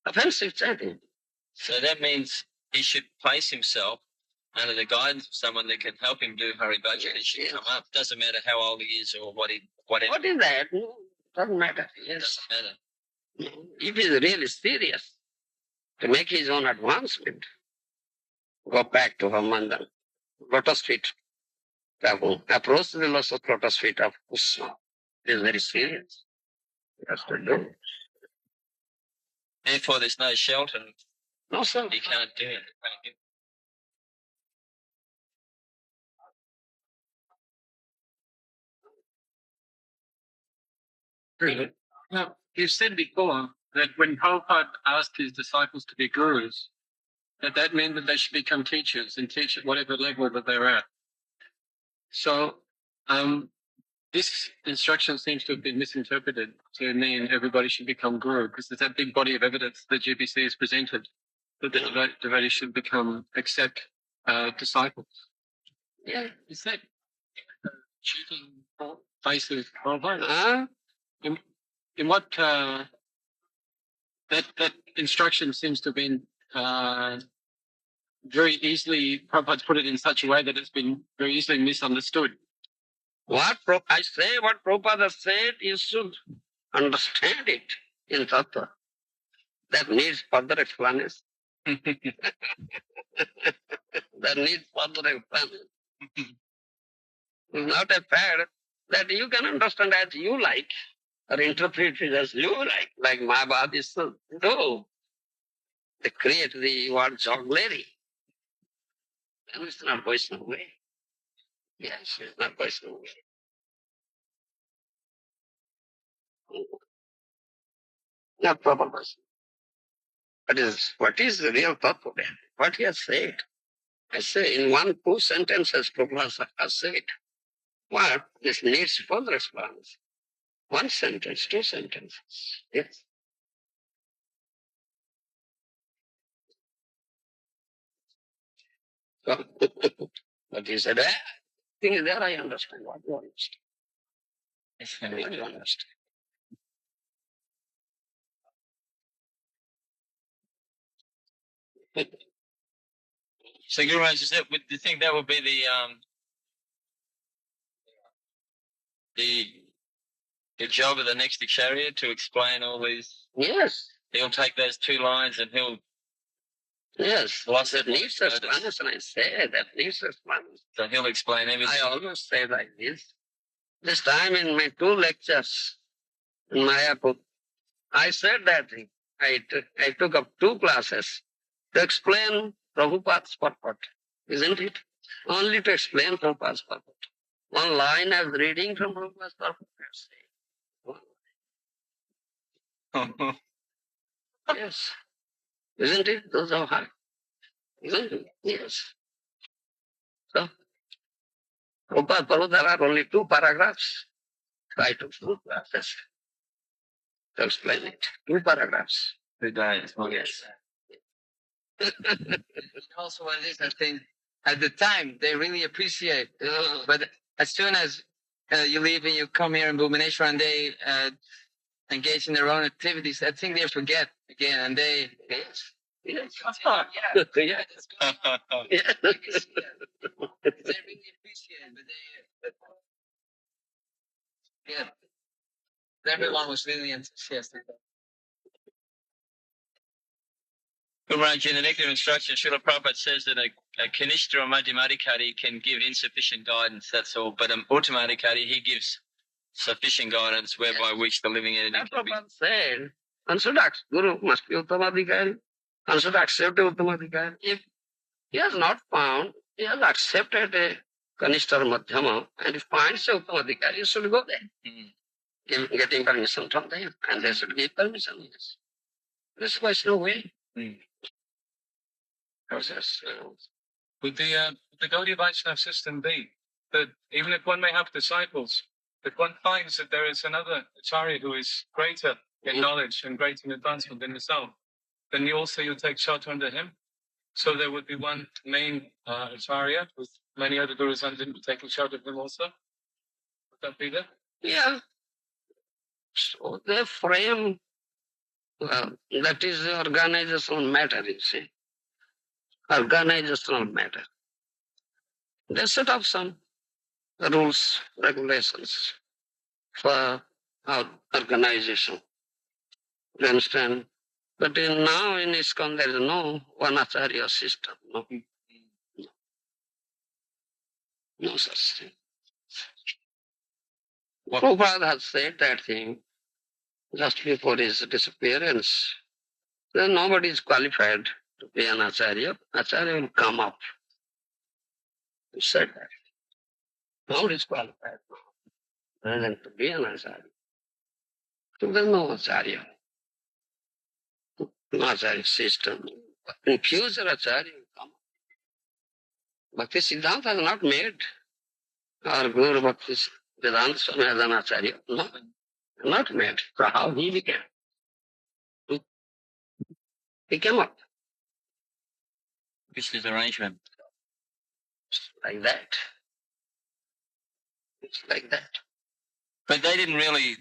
Offensive chanting. So that means he should place himself under the guidance of someone that can help him do Hari Bhajan. He should come up. Doesn't matter how old he is or whatever. What is that? No, doesn't matter. Yes. Doesn't matter. If he is really serious to make his own advancement, go back to Hamandan, lotus feet. Prabhu, approach the lotus feet of Krishna. It is very serious. He has to do. Therefore, there's no shelter. No, sir. He can't do it. Really? Now, you've said before that when Prabhupada asked his disciples to be gurus, that meant that they should become teachers and teach at whatever level that they're at. So, this instruction seems to have been misinterpreted to mean everybody should become guru, because there's that big body of evidence that GBC has presented that the devotees should accept disciples. Yeah. Is that cheating face of Prabhupada? In what that instruction seems to have been very easily, Prabhupada's put it in such a way that it's been very easily misunderstood. What Prabhupada said, you should understand it in Tattva. That needs further explanation. That needs further explanation. It's not a fact that you can understand as you like or interpret it as you like Mahabharata is do. They create the word jugglery. then it's not Vaishnava way. Yes, it's not Vaishnava way. Not proper Vaishnava. What is the real purpose? What he has said? I say in 1-2 sentences, Prabhupada has said. What? This needs further explanation. 1 sentence, 2 sentences. Yes. So, but he said, thing there I understand. What do you understand? What do you understand? So Guru Maharaj, do you think that would be the job of the next Acharya to explain all these? Yes. He'll take those 2 lines and he'll. Yes. That needs explanation. I say that needs explanation. So he'll explain everything. I always say like this. This time in my 2 lectures in Mayapur, I said that thing. I took up 2 classes to explain Prabhupada's purport, isn't it? Only to explain Prabhupada's purport. 1 line I was reading from Prabhupada's purport. Yes. Isn't it? Those are hard. Isn't it? Yes. So, Prabhupada purport, there are only 2 paragraphs. So I took 2 classes to explain it. 2 paragraphs. Yes. Also, what it is, I think, at the time, they really appreciate. But as soon as you leave and you come here in Bhubaneswar and they engage in their own activities, I think they forget again, and they. Yes. Yes. Yeah. Yes. Yeah. They really appreciate it, but they. Yeah. Everyone was really enthusiastic. Maharaj, in the Nectar Instruction, Srila Prabhupada says that a Kanishta or Madhyamadikari can give insufficient guidance, that's all. But an Uttamadikari, he gives sufficient guidance whereby which the living entity That's can what be. Prabhupada said. One should accept, Guru must be Uttamadikari. One should accept a Uttamadikari. If he has not found, he has accepted a Kanishta or Madhyama, and if finds a Uttamadikari, he should go there. Getting permission from them, and they should give permission. Yes. This was no way. Process. Would the Gaudiya Vaishnava system be that even if one may have disciples, if one finds that there is another Acharya who is greater in knowledge and greater in advancement than yourself, then you take shelter under him? So there would be one main Acharya with many other gurus under him taking shelter of him also? Would that be there? Yeah. So they frame, that is the organizational matter, you see. Organizational matter. They set up some rules, regulations for our organization. You understand? But now in ISKCON there is no one Acharya system. No such thing. Prabhupada has said that thing just before his disappearance. Then nobody is qualified to be an Acharya. Acharya will come up. He said that. Nobody is qualified rather than to be an Acharya. So there is no Acharya. No Acharya system. In future Acharya will come. Bhakti Siddhanta has not made our Guru Bhakti Vedanta Swami as an Acharya. No, not made. So how he became? He came up This is arrangement. like that. It's like that. But they didn't really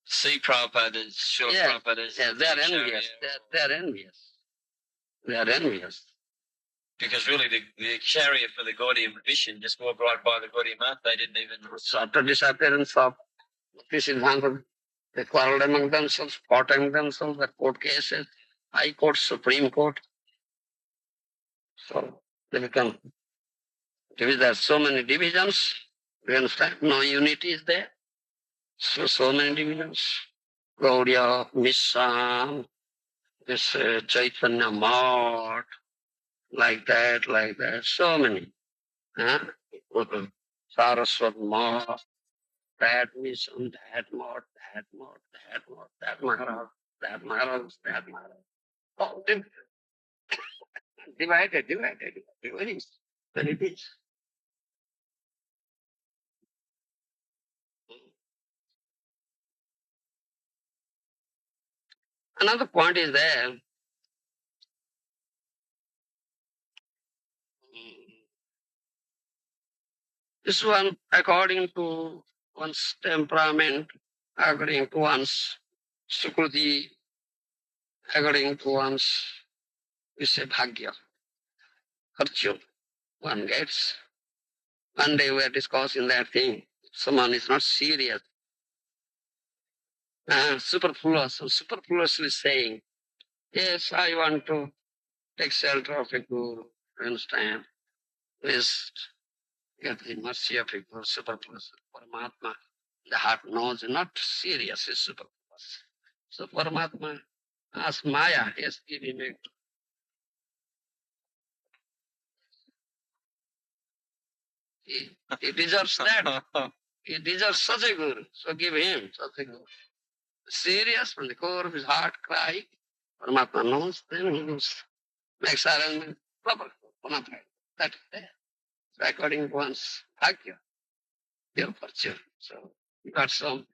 see Prabhupada as Srila Prabhupada as. Yeah, they're envious. They're envious. They're envious. Because really the Acharya for the Gaudiya mission just walked right by the Gaudiya Math. They didn't even. So after disappearance of Bhakti Siddhanta, they quarreled among themselves, fought among themselves, the court cases, High Court, Supreme Court. So they become, there are so many divisions, you understand? No unity is there. So many divisions. Gaudiya, Mission, this Chaitanya Math, like that, like that. So many. Huh? Saraswat Mott, that mission, that mode, that mode, that mode, that Maharaj, that Maharaj, that Maharaj. Oh, divided, divided, divided. Then it is. Another point is there. This one, according to one's temperament, according to one's sukruti, according to one's, we say, bhagya, virtue, one gets. One day we are discussing that thing. Someone is not serious, superfluously saying, yes, I want to take shelter of a guru, understand? Please get the mercy of a guru, superfluous, Paramatma. The heart knows, not serious, is superfluous. So Paramatma asks Maya, yes, give him a, he deserves that. He deserves such a guru, so give him such a guru. Serious from the core of his heart, cry. Paramatma knows, then he goes, makes arrangement proper, bona fide. That is there. So according to one's bhagya, your fortune. So you got some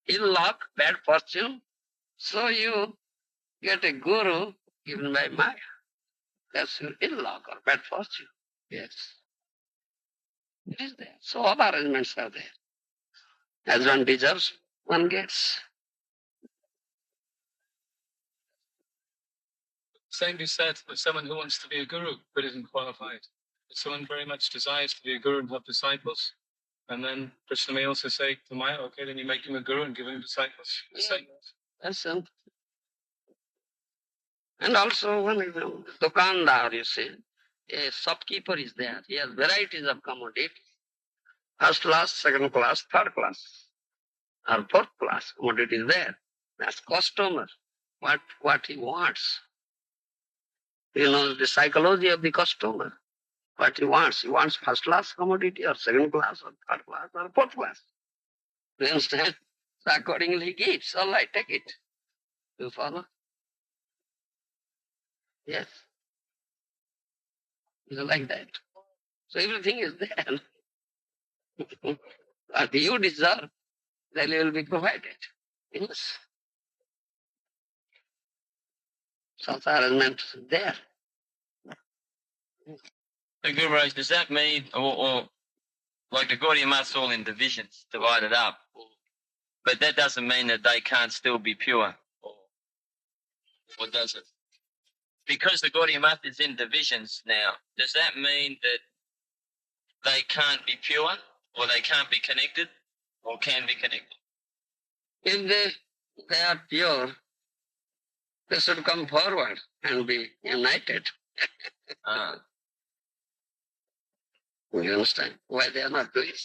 ill luck, bad fortune. So you get a guru given by Maya. That's your ill luck or bad fortune. Yes. It is there. So all arrangements are there. As one deserves, one gets. Same be said for someone who wants to be a guru but isn't qualified. If someone very much desires to be a guru and have disciples, and then Krishna may also say to Maya, okay, then you make him a guru and give him disciples. The same. That's simple. And also one Dukandar, you see, a shopkeeper is there. He has varieties of commodities. First class, second class, third class, or fourth class commodity is there. That's customer. What he wants. He knows the psychology of the customer. What he wants. He wants first class commodity or second class or third class or fourth class. You understand? So accordingly he gives. All right, take it. You follow? Yes. It's like that. So everything is there. What you deserve, then you will be provided. Yes. Such arrangement is there. So Guru Maharaj, does that mean, or like the Gaudiya Math's all in divisions, divided up, but that doesn't mean that they can't still be pure, or does it? Because the Gaudiya Math is in divisions now, does that mean that they can't be pure, or they can't be connected, or can be connected? If they are pure, they should come forward and be united. You understand why they are not doing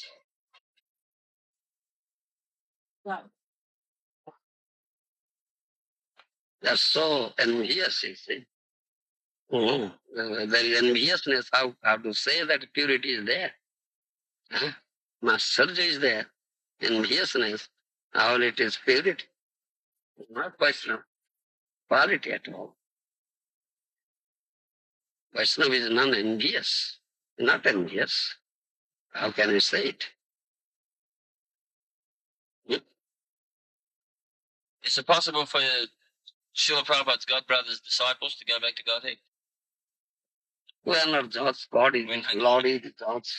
so? They are so envious, you see. There is enviousness, how to say that purity is there. Huh? Masterja is there. Enviousness, how it is purity. Not Vaishnava quality at all. Vaishnava is non-envious, not envious. How can we say it? Is it possible for Srila Prabhupada's God brothers' disciples to go back to Godhead? We are not judges. God is When- Lord is the judge.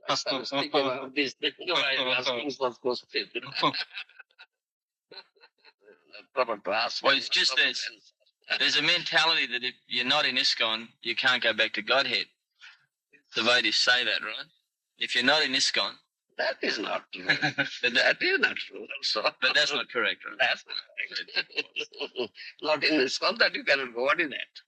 I started speaking about this. Why are you asking such questions? Proper to ask. Well, it's just there's a mentality that if you're not in ISKCON, you can't go back to Godhead. Devotees say that, right? If you're not in ISKCON. That is not true. That is not true also. But that's not correct, right? That's not correct. Not in this call that you cannot go. What is that?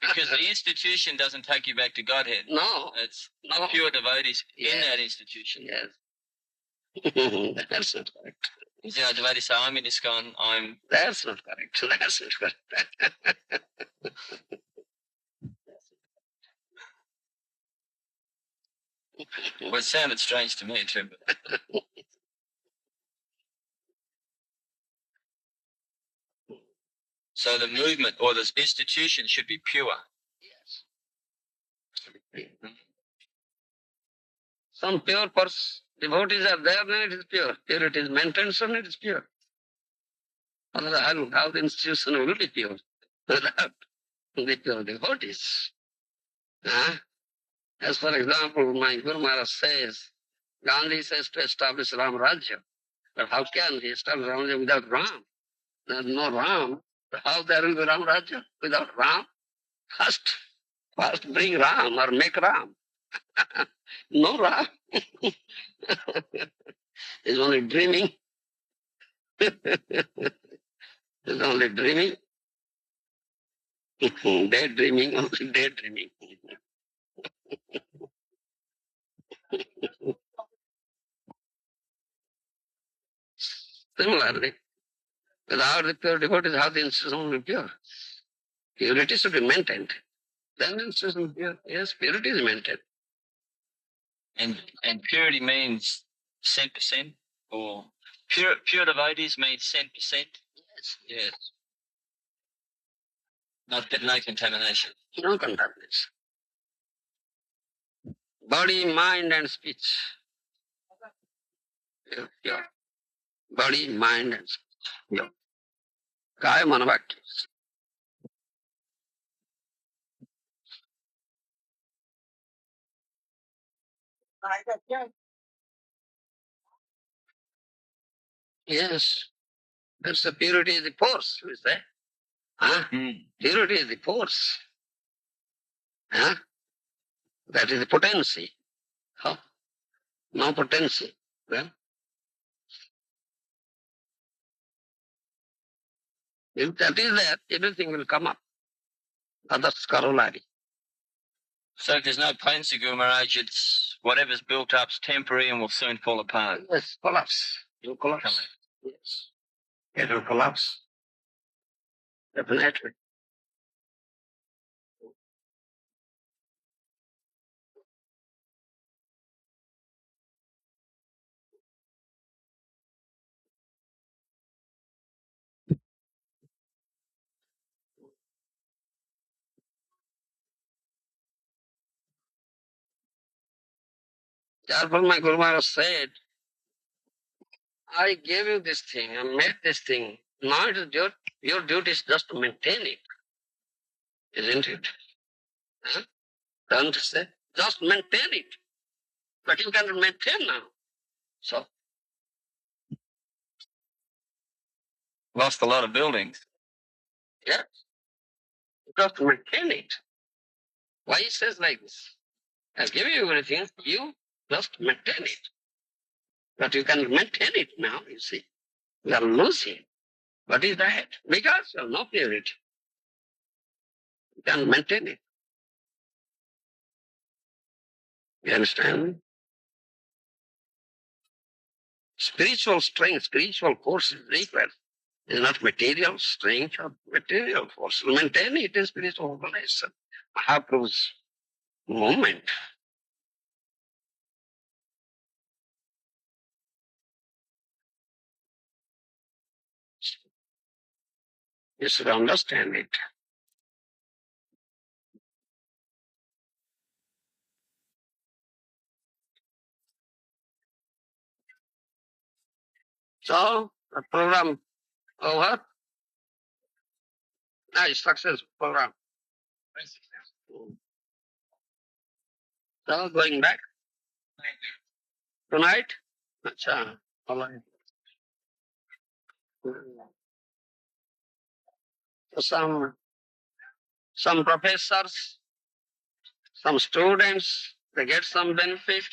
Because the institution doesn't take you back to Godhead. No. It's not pure devotees in Yes. that institution. Yes. That's not correct. You know, devotees say, I'm in ISKCON, That's not correct. That's not correct. it sounded strange to me too. So the movement or the institution should be pure. Yes. Some pure devotees are there, then it is pure. Purity is maintained, so it is pure. Otherwise, how the institution will be pure without the pure devotees? Huh? As for example, my Guru Maharaj says, Gandhi says to establish Ram Rajya. But how can he establish Ram Rajya without Ram? There is no Ram. How there will be Ram Rajya without Ram? First bring Ram or make Ram. No Ram. He's only dreaming. He's only dreaming. Daydreaming, only daydreaming. Similarly, without the pure devotees, how the institution will be pure? Purity should be maintained. Then the institution will be pure. Yes, purity is maintained. And purity means 100%, or pure devotees means 100%. Yes. Yes. No contamination. No contamination. Body, mind, and speech. Pure. Body, mind, and speech. Pure. Kaya manavakya. Yes. That's the purity is the force, you say. Huh? Purity is the force. Huh? That is the potency. Huh? No potency. Well, if that is there, everything will come up. Others corollary. So if there's no potency, Guru Maharaj, it's whatever's built up's temporary and will soon fall apart. Yes, collapse. It will collapse. Yes. It will collapse. Definitely. Therefore, my Guru Maharaj said, I gave you this thing, I made this thing. Now it is your duty is just to maintain it. Isn't it? Huh? Don't say, just maintain it. But you cannot maintain now. So, Lost a lot of buildings. yes, just maintain it. Why he says like this? I give you everything, you just maintain it. But you can maintain it now, you see. We are losing. What is that? Because you have no purity. You can maintain it. You understand? Spiritual strength, spiritual force is required. It is not material strength or material force. To maintain it is spiritual organization. Mahaprabhu's movement. You should understand it. So, the program over. Nice success program. So, going back tonight. Acha, all right. So some professors, some students, they get some benefit.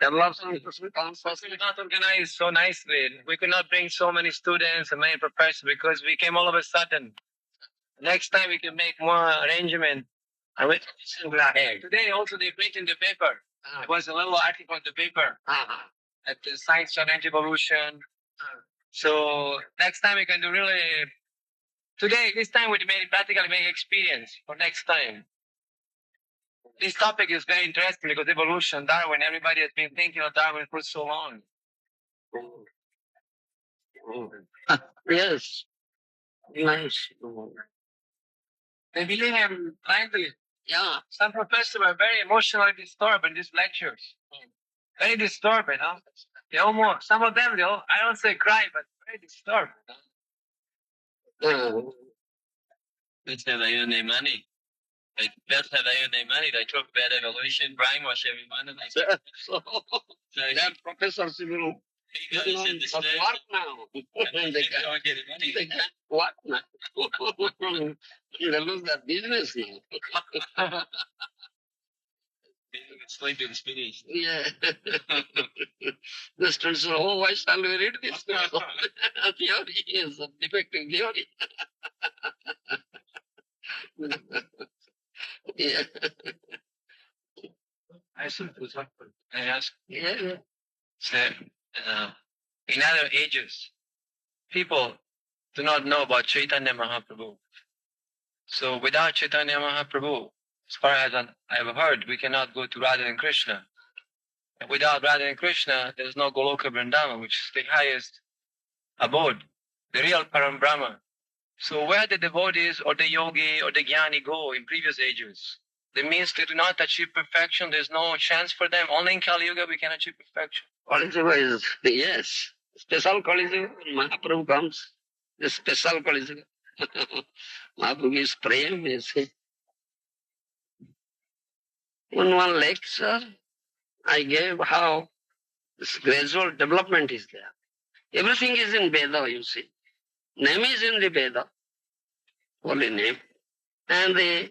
Develop some concepts. We could not organize so nicely. We could not bring so many students and many professors because we came all of a sudden. Next time we can make more arrangement. Today also they print in the paper. It was a little article in the paper at the Science and Evolution. So next time we can do really. Today, this time we made practically make experience for next time. This topic is very interesting because evolution, Darwin, everybody has been thinking of Darwin for so long. Yes, nice. They believe him blindly. Yeah. Some professors were very emotionally disturbed in these lectures. Very disturbed, you know. They almost, some of them, I don't say cry, but very disturbed. That's how they earn their money. That's how they earn their money. They talk about evolution, brainwash everyone, and they So, so that professors will egos and the work now. and they they can't, try and get the money. they can't work now. They lose their business now. Sleeping is finished. Yeah. The students say, oh, why shall we read this? Theory is a defective theory. Yeah. I suppose I ask, Yeah. that in other ages, people do not know about Chaitanya Mahaprabhu. So without Chaitanya Mahaprabhu, as far as I have heard, we cannot go to Radha and Krishna. And without Radha and Krishna, there is no Goloka Vrindava, which is the highest abode, the real Param Brahma. So where the devotees or the yogi or the jnani go in previous ages, that means they do not achieve perfection. There's no chance for them. Only in Kali Yuga we can achieve perfection. Kali Yuga is, yes, special Kali Yuga. Mahaprabhu comes, the special Kali Yuga. Mahaprabhu is prem, you see. In one lecture, I gave how this gradual development is there. Everything is in Veda, you see. Name is in the Veda, holy name. And the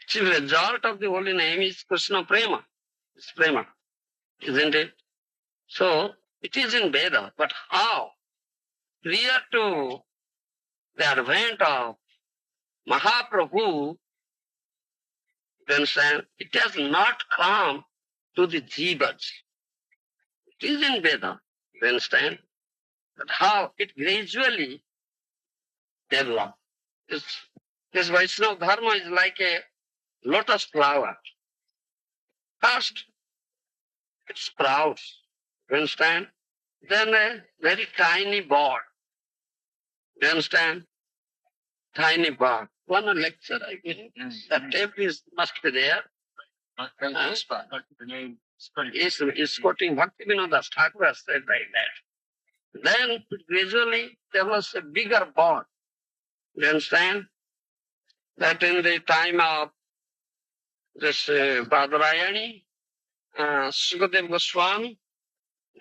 chief result of the holy name is Krishna Prema. It's Prema, isn't it? So, it is in Veda, but how? Prior to the advent of Mahaprabhu, then it has not come to the jivas. It is in Veda, you understand? But how it gradually develops. This Vaishnava Dharma is like a lotus flower. First, it sprouts, you understand? Then a very tiny bud, you understand? Tiny bud. One lecture I gave, that tape must be there. Is quoting Bhaktivinoda Thakur said like that. Then it gradually develops a bigger bond. You understand? That in the time of this Badarayani, Sukadev Goswami,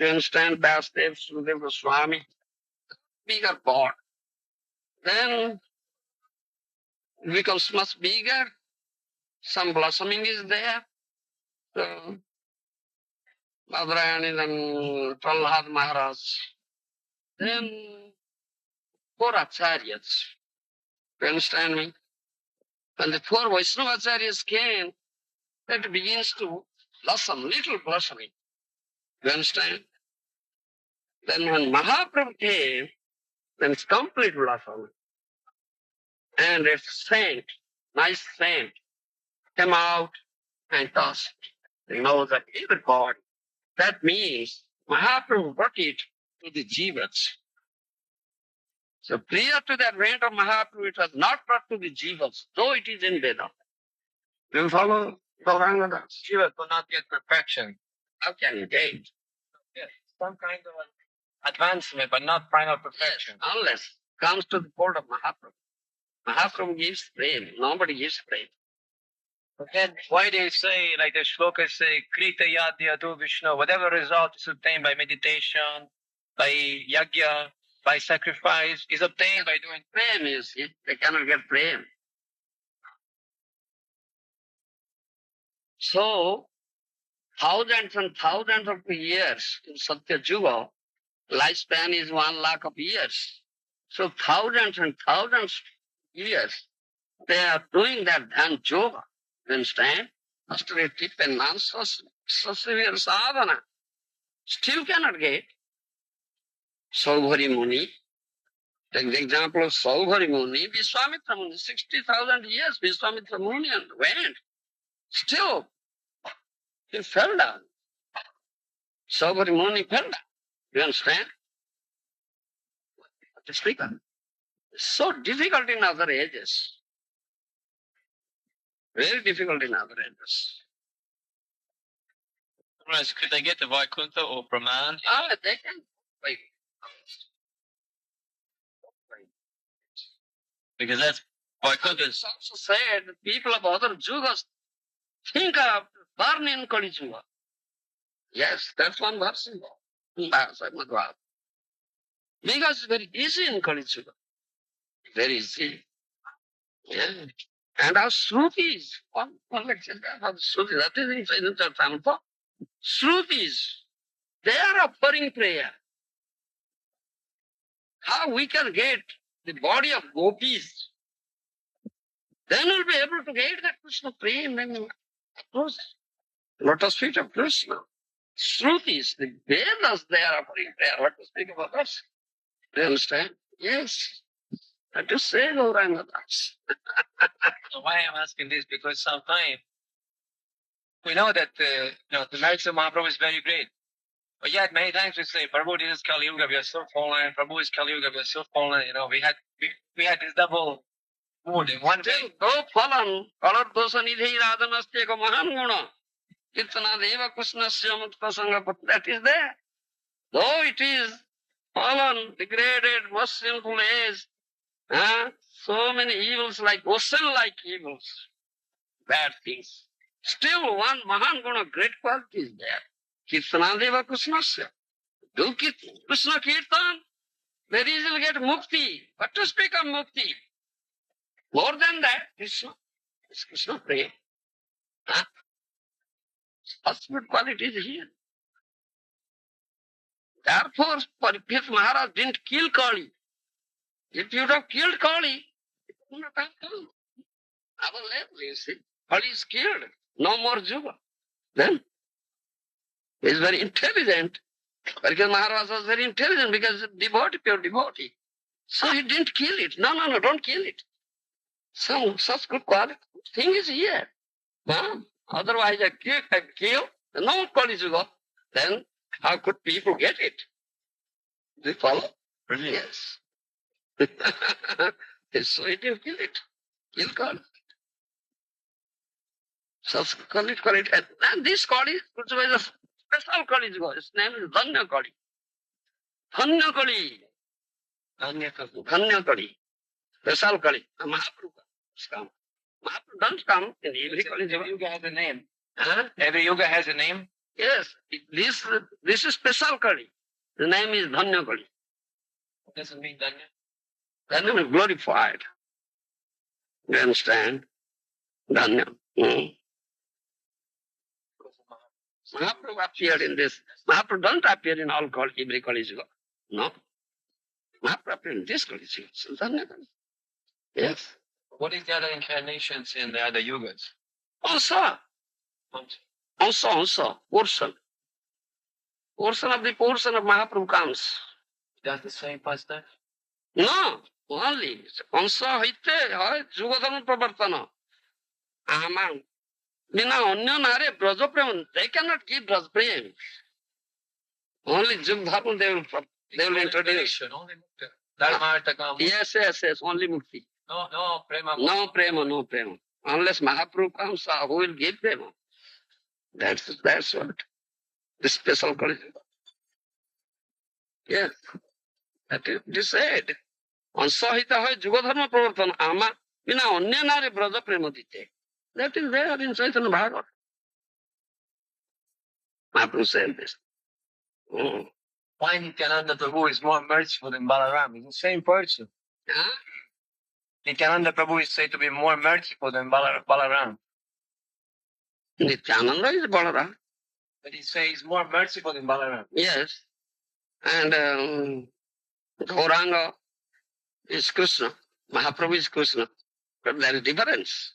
you understand? Vasudev, Sukadev Goswami, bigger bond. Then it becomes much bigger. Some blossoming is there. So, Badarayani, then Prahlad Maharaj. Then 4 acharyas. You understand me? When the 4 Vaishnava acharyas came, that begins to blossom, little blossoming. You understand? Then when Mahaprabhu came, then it's complete blossom. And it's scent, nice scent, came out and touched. They know that everybody. That means Mahaprabhu brought it to the jivas. So prior to the advent of Mahaprabhu, it was not brought to the jivas, though it is in Veda. Do you follow Gauranga? Jiva will not get perfection. How can you get? Yes, some kind of advancement, but not final perfection. Unless comes to the fold of Mahaprabhu. Mahaprabhu gives prem. Nobody gives prem. But then why they say, like the shlokas say, Krita Yadya Do Vishnu, whatever result is obtained by meditation, by yajna, by sacrifice, is obtained by doing. Prem, you see. They cannot get prem. So, thousands and thousands of years in Satya Juga, lifespan is 1 lakh of years. So thousands and thousands of years, they are doing that dhan yoga. You understand? Austerity, penance, so severe sadhana. Still cannot get. Saubhari Muni. Take the example of Saubhari Muni, Vishwamitra Muni, 60,000 years Vishwamitra Muni and went. Still, He fell down. Sobari Muni fell down. You understand? To speak of. So difficult in other ages. Very difficult in other ages. Right, could they get to Vaikuntha or Brahman? They can. Like, Because that's Vaikuntha's. it's also said that people of other yugas think of burn in Kali Yuga. Yes, that's one verse in Bhagavad. Because it's very easy in Kali Yuga. Very easy. Yeah. And our Shrutis, one lecture about Shrutis, that is in Tampa. Shrutis, they are offering prayer. How we can get the body of gopis, then we'll be able to get that Krishna prema and approach lotus feet of Krishna. Shrutis, the Vedas, they are offering prayer. What to speak about us? Do you understand? Yes. That to say Gauranga Das. Why I'm asking this? Because sometimes we know that the merits of Mahaprabhu is very great. But yet many times we say, Prabhu, this is Kali Yuga, we are so fallen. Prabhu is Kali Yuga, we are so fallen. We had this double mood in one Still, day. though fallen, kalar dosa nidhi radhanasti eka mahan guna. Kirtana deva krishnasya mukta sangha, but that is there. Though it is fallen, degraded, most sinful age, so many evils like ocean-like evils, bad things. Still one mahan guna, great quality is there. Kirtana deva krishnasya. Do Krishna kirtan, very easily get mukti. But to speak of mukti, more than that, Krishna pray. Such good quality is here. Therefore, Parikshit Maharaj didn't kill Kali. If you would have killed Kali, it would not have come. Our level, you see. Kali is killed. No more Juba. Then, he is very intelligent. Parikshit Maharaj was very intelligent because devotee, pure devotee. So he didn't kill it. No, don't kill it. Some such good quality thing is here. Otherwise, I kill, no Kali Yuga. Then, how could people get it? Do you follow? Yes. So he didn't kill it. Kill Kali. Such Kali. And this Kali is a special Kali Yuga. His name is Dhanya Kali. Dhanya Kali. Dhanya Kali. Special Kali. Mahaprabhu come. Mahaprabhu doesn't come in every Kali Yuga. Every yuga has a name. Huh? Every yuga has a name. Yes, this is special Kali. The name is Dhanya Kali. What does it mean, Danya? That name is glorified. You understand? Dhanya. Mahaprabhu appeared in this. Mahaprabhu don't appear in all Kali, every Kali Yuga. No. Mahaprabhu appeared in this Kali Yuga. So Dhanya Kali. Yes. What is the other incarnations in the other yugas? Also, portion. Portion of the portion of Mahaprabhu comes. Does the same pastime? No, only. Ansa hoite hoy Jugadharma pravartana. Amang. Bina anya nare braja prem. They cannot give braja prem. Only Jugadharma they will introduce. Only mukta. Dharma artha kama. Yes, only mukti. No prema. No prema. Unless Mahaprabhu comes, who will give prema? That's what. The special quality. Yes. That is said. Ansahita hoy Jugadharma pravartana. Ama bina anya nare braja prema dite. That is there in Chaitanya Bhagavat. Mahaprabhu said this. Why Nityananda Prabhu is more merciful than Balaram? He's the same person. Huh? Nityananda Prabhu is said to be more merciful than Balaram. Nityananda is Balaram. But he says he's more merciful than Balaram. Yes. And Gauranga is Krishna. Mahaprabhu is Krishna. But there is difference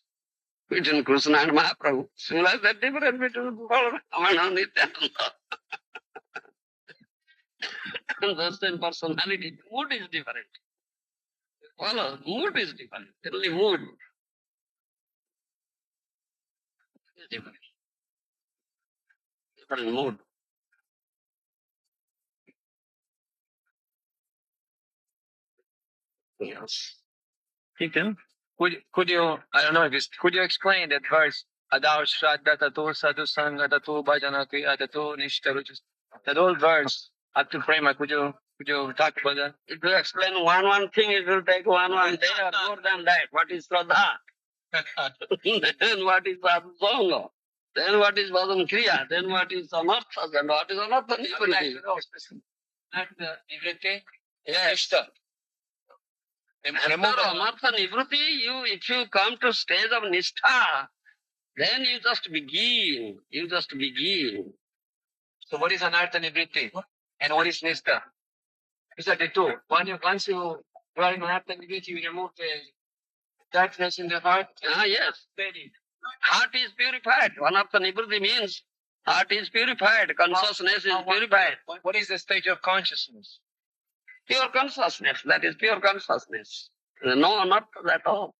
between Krishna and Mahaprabhu. Similar that difference between Balaram and Nityananda. And the same personality. Mood is different. Follow? Mood is different. Only mood is different. different mood. Yes. Ethan, could you, I don't know if it's, could you explain that verse? Adar Shraddha Tato Sadhu Sangha Tato Bhajanati Tato Nishtaruchus. That whole verse up to Prema, could you talk about that? If you explain one thing, it will take one day or more than that. What is Shraddha? Then what is Sadhusanga? Then what is Bhajan Kriya? Then what is Samarthas? And what is Anartha Nivritti? Not the Nivritti? Yes. After Anartha Nivritti, if you come to stage of Nishtha, then you just begin. You just begin. So what is Anartha Nivritti? And what is Nistha? These are the two. Once you are in Anartha Nivritti, you remove the darkness in the heart. Yes. Steady. Heart is purified. Anartha Nivritti means heart is purified. Consciousness is purified. What is the state of consciousness? Pure consciousness. That is pure consciousness. No, not at all.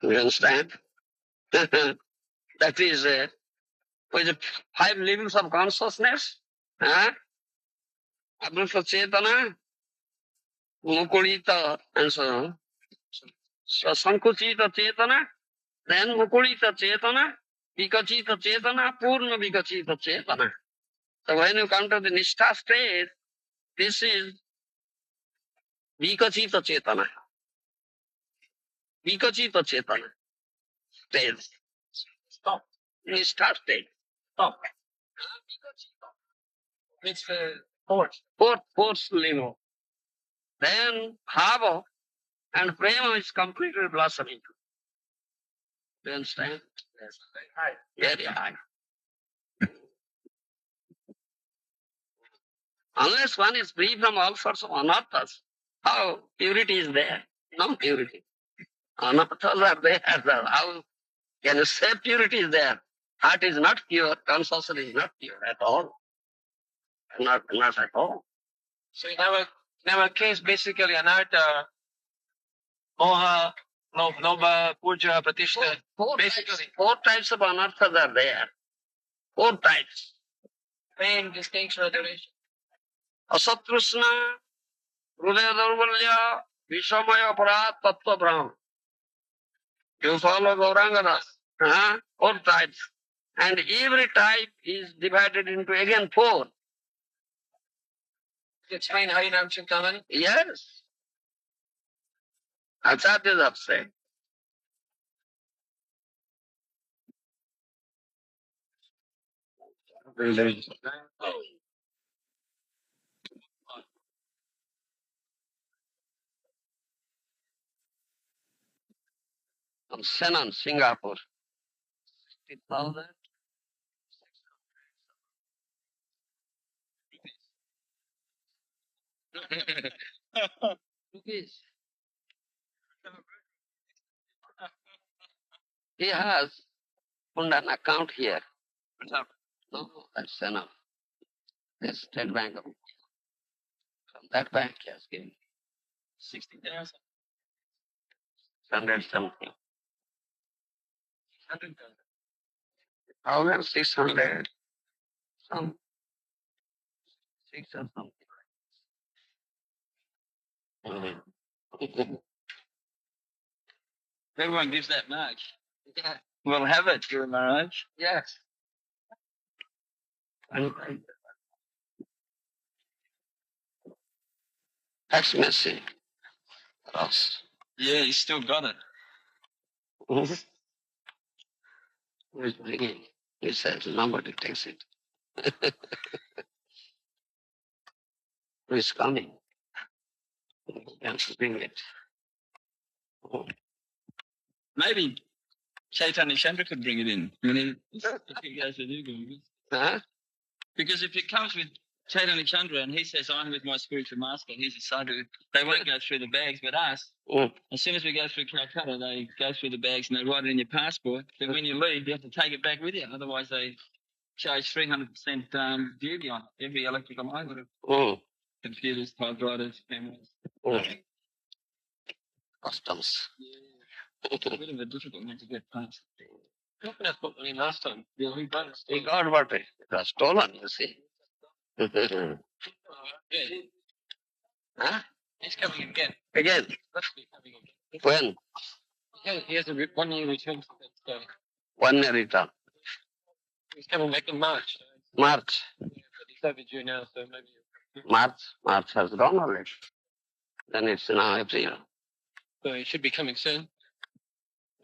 You understand? That is with the 5 levels of consciousness. Abruta Chetana, Mukulita, and so on. So Sankuchita Chetana, then Mukulita Chetana, Vikachita Chetana, Purna Vikachita Chetana. So when you come to the Nishtha state, this is Vikachita Chetana. Vikachita Chetana stage. Stop. Nishtha state. Stop. It's the fourth. Fourth level. Then Bhava and Prema is completely blossoming. You understand? Yes. High. Very high. Unless one is free from all sorts of anarthas, how purity is there? No purity. Anarthas are there. How can you say purity is there? Heart is not pure, consciousness is not pure at all. Not at all. So in our case, basically, Anartha, Moha, Nobha, Puja, Pratishtha. Basically, Four types of anarthas are there. 4 types. pain, distinction, adoration. Asatrusna, Hridaya Daurvalya, Vishamaya Aparat, Tattva Brahma. You follow Gauranga? 4 types. And every type is divided into again 4. Explain Harinam Chintamani. Yes. Acharyas have said. From Senan, Singapore. 60,000. Rupees. He has put an account here. No, that's enough. That's State Bank. From that bank he has given 60,000. 100 something. 1,600. Some 6 or something. Everyone gives that much. Yeah. We'll have it, Guru Maharaj. Yes. That's messy. Ross. Yeah, you still got it. Who's bringing? He says nobody takes it. Who is coming? And to bring it. Maybe Chaitanya Chandra could bring it in. When he goes with you, Guru. Huh? Because if it comes with Chaitanya Chandra and he says, I'm with my spiritual master, he's a sadhu, they won't go through the bags. But us, as soon as we go through Calcutta, they go through the bags and they write it in your passport. But when you leave, you have to take it back with you. Otherwise, they charge 300% duty on it, every electrical item. Computers, typewriters, cameras. Customs. Yeah. It's a bit of a difficult one to get past. That's what we last time. Yeah, we both. He got what it was stolen, you see. Huh? He's coming again. Again. Must be coming again. When? He has a 1 year return. So 1 year return. he's coming back in March. March. Yeah, but he's overdue now, so maybe. March has gone already. Then it's now April. So he should be coming soon.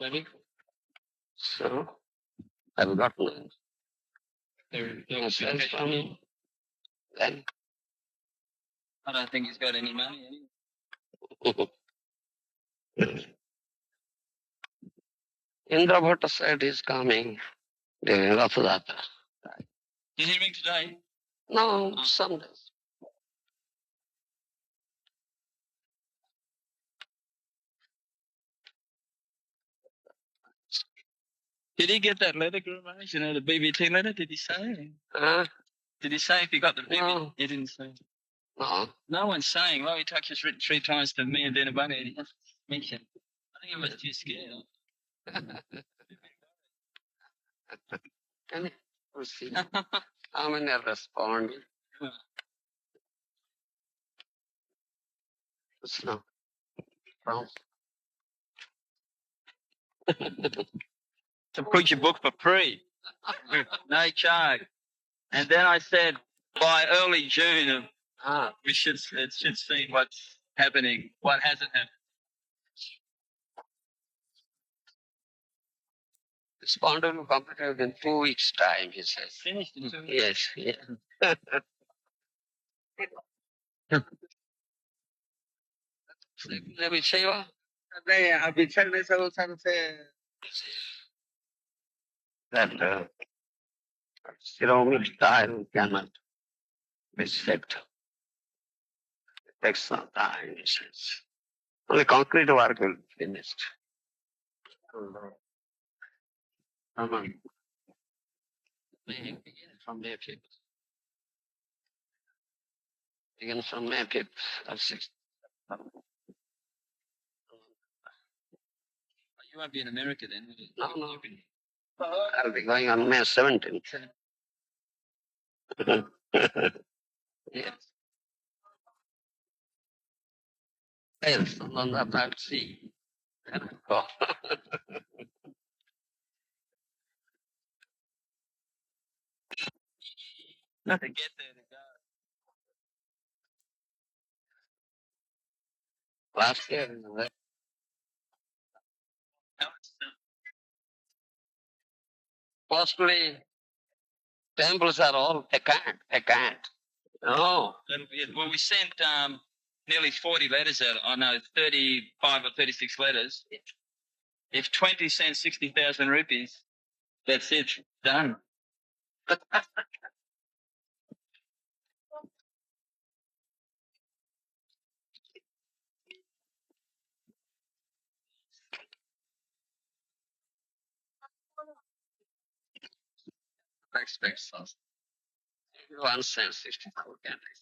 Maybe. So I've got no They're sense from him. Then I don't think he's got any money anyway. Indra Bhatta said he's coming during Rathadata. Did he ring today? No, some days. Did he get that letter, Guru Maharaj? You know, the BBT letter? Did he say? Huh? Did he say if he got the BBT? No. He didn't say. No. No one's saying. Well, he touches written 3 times to me and Dinabunny and he hasn't mentioned. I think he was too scared. And we'll see how many respond. So, from To preach a book for free. No charge. And then I said, by early June, it should see what's happening, what hasn't happened. respond will complete within 2 weeks' time, he says. Finished in 2 weeks. Yes, yeah. Maybe Shiva. अभी चलने से वो से That ceramic tile cannot be set. It takes some time, he says. Only concrete work will be finished. Come on. Begin from May 5th. Begin from May 5th or 6th. You won't be in America then, will you? No. I'll be going on May 17th. Yes. Yes, on that I'll see. And I'll go. Not to get there to go. Last year, mostly temples are all vacant. No. Well, we sent nearly 40 letters out. I know 35 or 36 letters. If 20 send 60,000 rupees, that's it. Done. Expect us. Everyone sends 64 candles.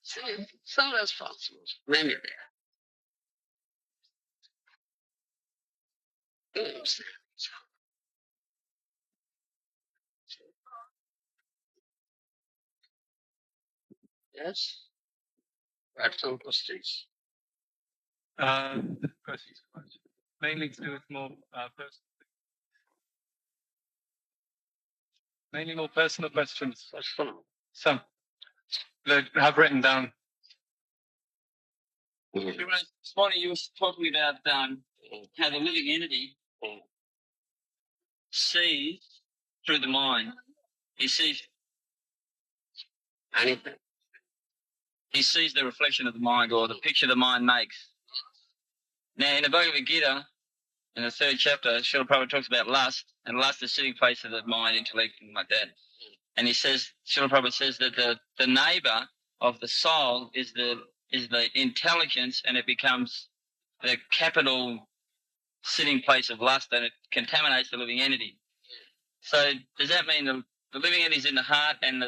See, some responsibles. Maybe they are. Yes. But some questions. Questions. Mainly to do with more personal. Mainly more personal questions. Personal. Some that have written down. Swami, you were talking about how the living entity sees through the mind. He sees Anything. he sees the reflection of the mind or the picture the mind makes. Now, in the Bhagavad Gita, in the 3rd chapter, Srila Prabhupada talks about lust, and lust is the sitting place of the mind, intellect, and like that. And he says, Srila Prabhupada says that the neighbor of the soul is the intelligence, and it becomes the capital sitting place of lust, and it contaminates the living entity. So does that mean the living entity is in the heart, and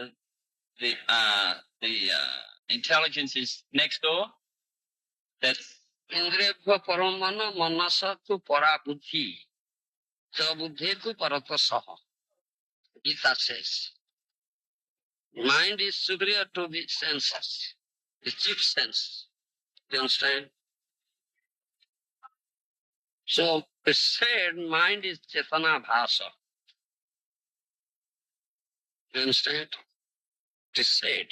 the intelligence is next door? That's Indriyabhya paramana manasa tu para buddhi. So buddhi tu parata saha. Gita says. Mind is superior to the senses, the chief sense. You understand? So it's said mind is Chetana Bhasa. You understand? It is said.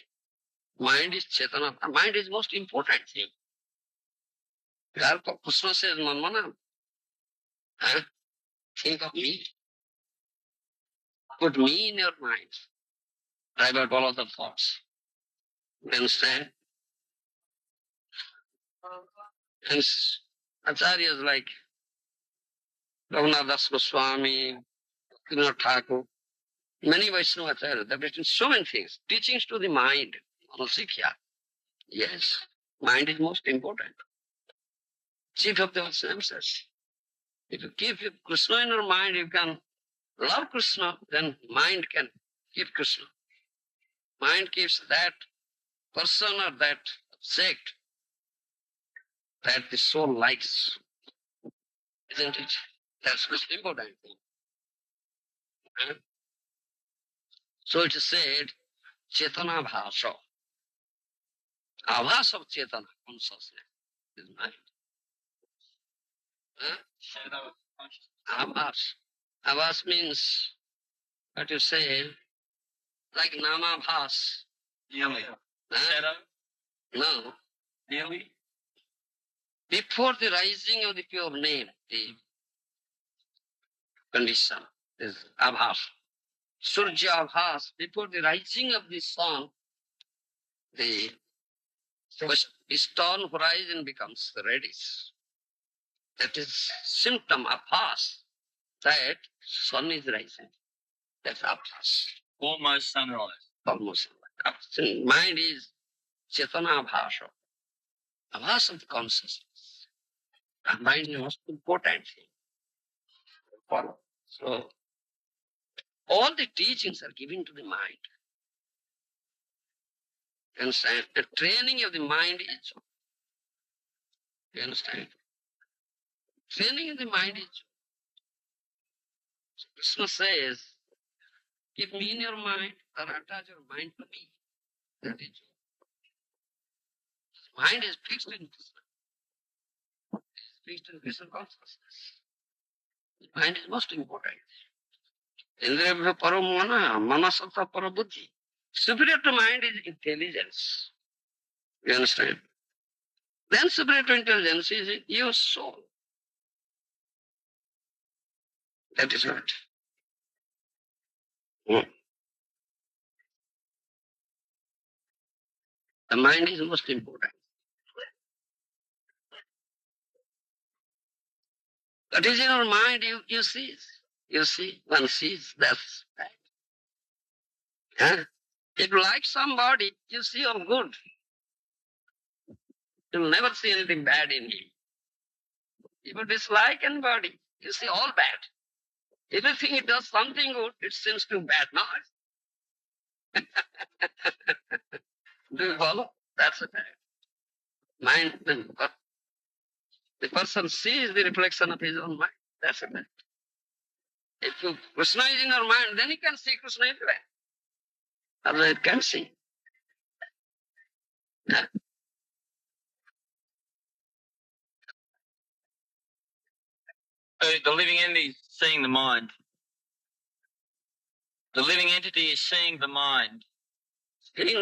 Mind is Chetana. Mind is most important thing. Therefore, Krishna says, Manmana, think of me. Put me in your mind. Drive out all other thoughts. You understand? And acharyas like Govinda Swami, Krishna Thakur, many Vaishnava acharyas, they've written so many things. Teachings to the mind. Manosikya. Yes, mind is most important. Chief of the senses. If you keep Krishna in your mind, you can love Krishna, then mind can keep Krishna. Mind keeps that person or that sect that the soul likes. Isn't it? That's most important thing. Huh? So it is said, Chetana Bhasa. Avas of Chetana, consciousness, is mind. Huh? Avas. Avas means, what you say, like Nama Bhas. Nearly. Huh? Shadow? No. Nearly? Before the rising of the pure name, the condition is Abhas. Surya Abhas, before the rising of the sun, the eastern horizon becomes reddish. That is symptom Abhas that sun is rising. That's Abhas. Almost sunrise. Almost. Mind is Chetana Abhasa. Abhas of the consciousness. And mind is the most important thing. Follow. So, all the teachings are given to the mind. You understand? The training of the mind is, you understand? Training of the mind is, Krishna says, keep me in your mind or attach your mind to me. That is, mind is fixed in Krishna. It's fixed in Krishna consciousness. Mind is most important. Indriyabhya paramana, manasata parabuddhi. Superior to mind is intelligence. You understand? Then superior to intelligence is your soul. That is right. The mind is most important. What is in your mind, you see. You see, one sees, that's right. Huh? If you like somebody, you see all good. You'll never see anything bad in him. If you dislike anybody, you see all bad. If you think it does something good, it seems too bad. No. Do you follow? That's a fact. Mind, the person sees the reflection of his own mind. That's a fact. If Krishna is in your mind, then you can see Krishna everywhere. Otherwise, you can't see. Yeah. So the living entity is seeing the mind. The living entity is seeing the mind. See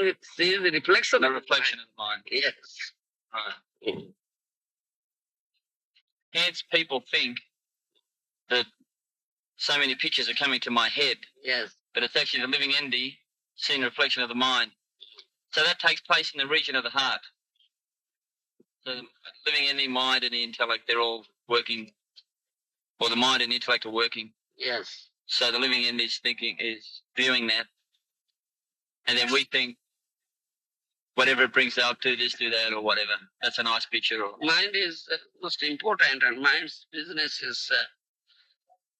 the reflection The of reflection of the mind. Yes. Right. Hence, people think that so many pictures are coming to my head, Yes. but it's actually the living entity seeing the reflection of the mind. So that takes place in the region of the heart. So the living entity, mind, and the intellect, they're all working, or the mind and the intellect are working. Yes. So the living entity is thinking, is viewing that, and then we think whatever it brings up, do this, do that, or whatever. That's a nice picture. Or Mind is most important, and mind's business is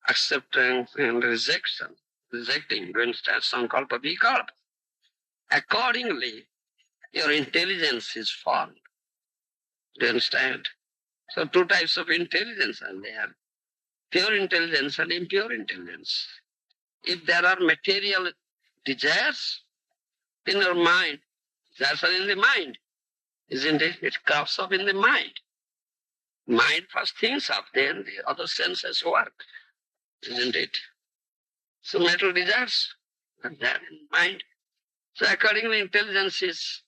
acceptance and rejection. Rejecting, for instance, sankalpa vikalpa. Accordingly, your intelligence is formed. Do you understand? So two types of intelligence are there. Pure intelligence and impure intelligence. If there are material desires in your mind, desires are in the mind, isn't it? It comes up in the mind. Mind first thinks up, then the other senses work, isn't it? So mental desires are there in mind. So accordingly, intelligence is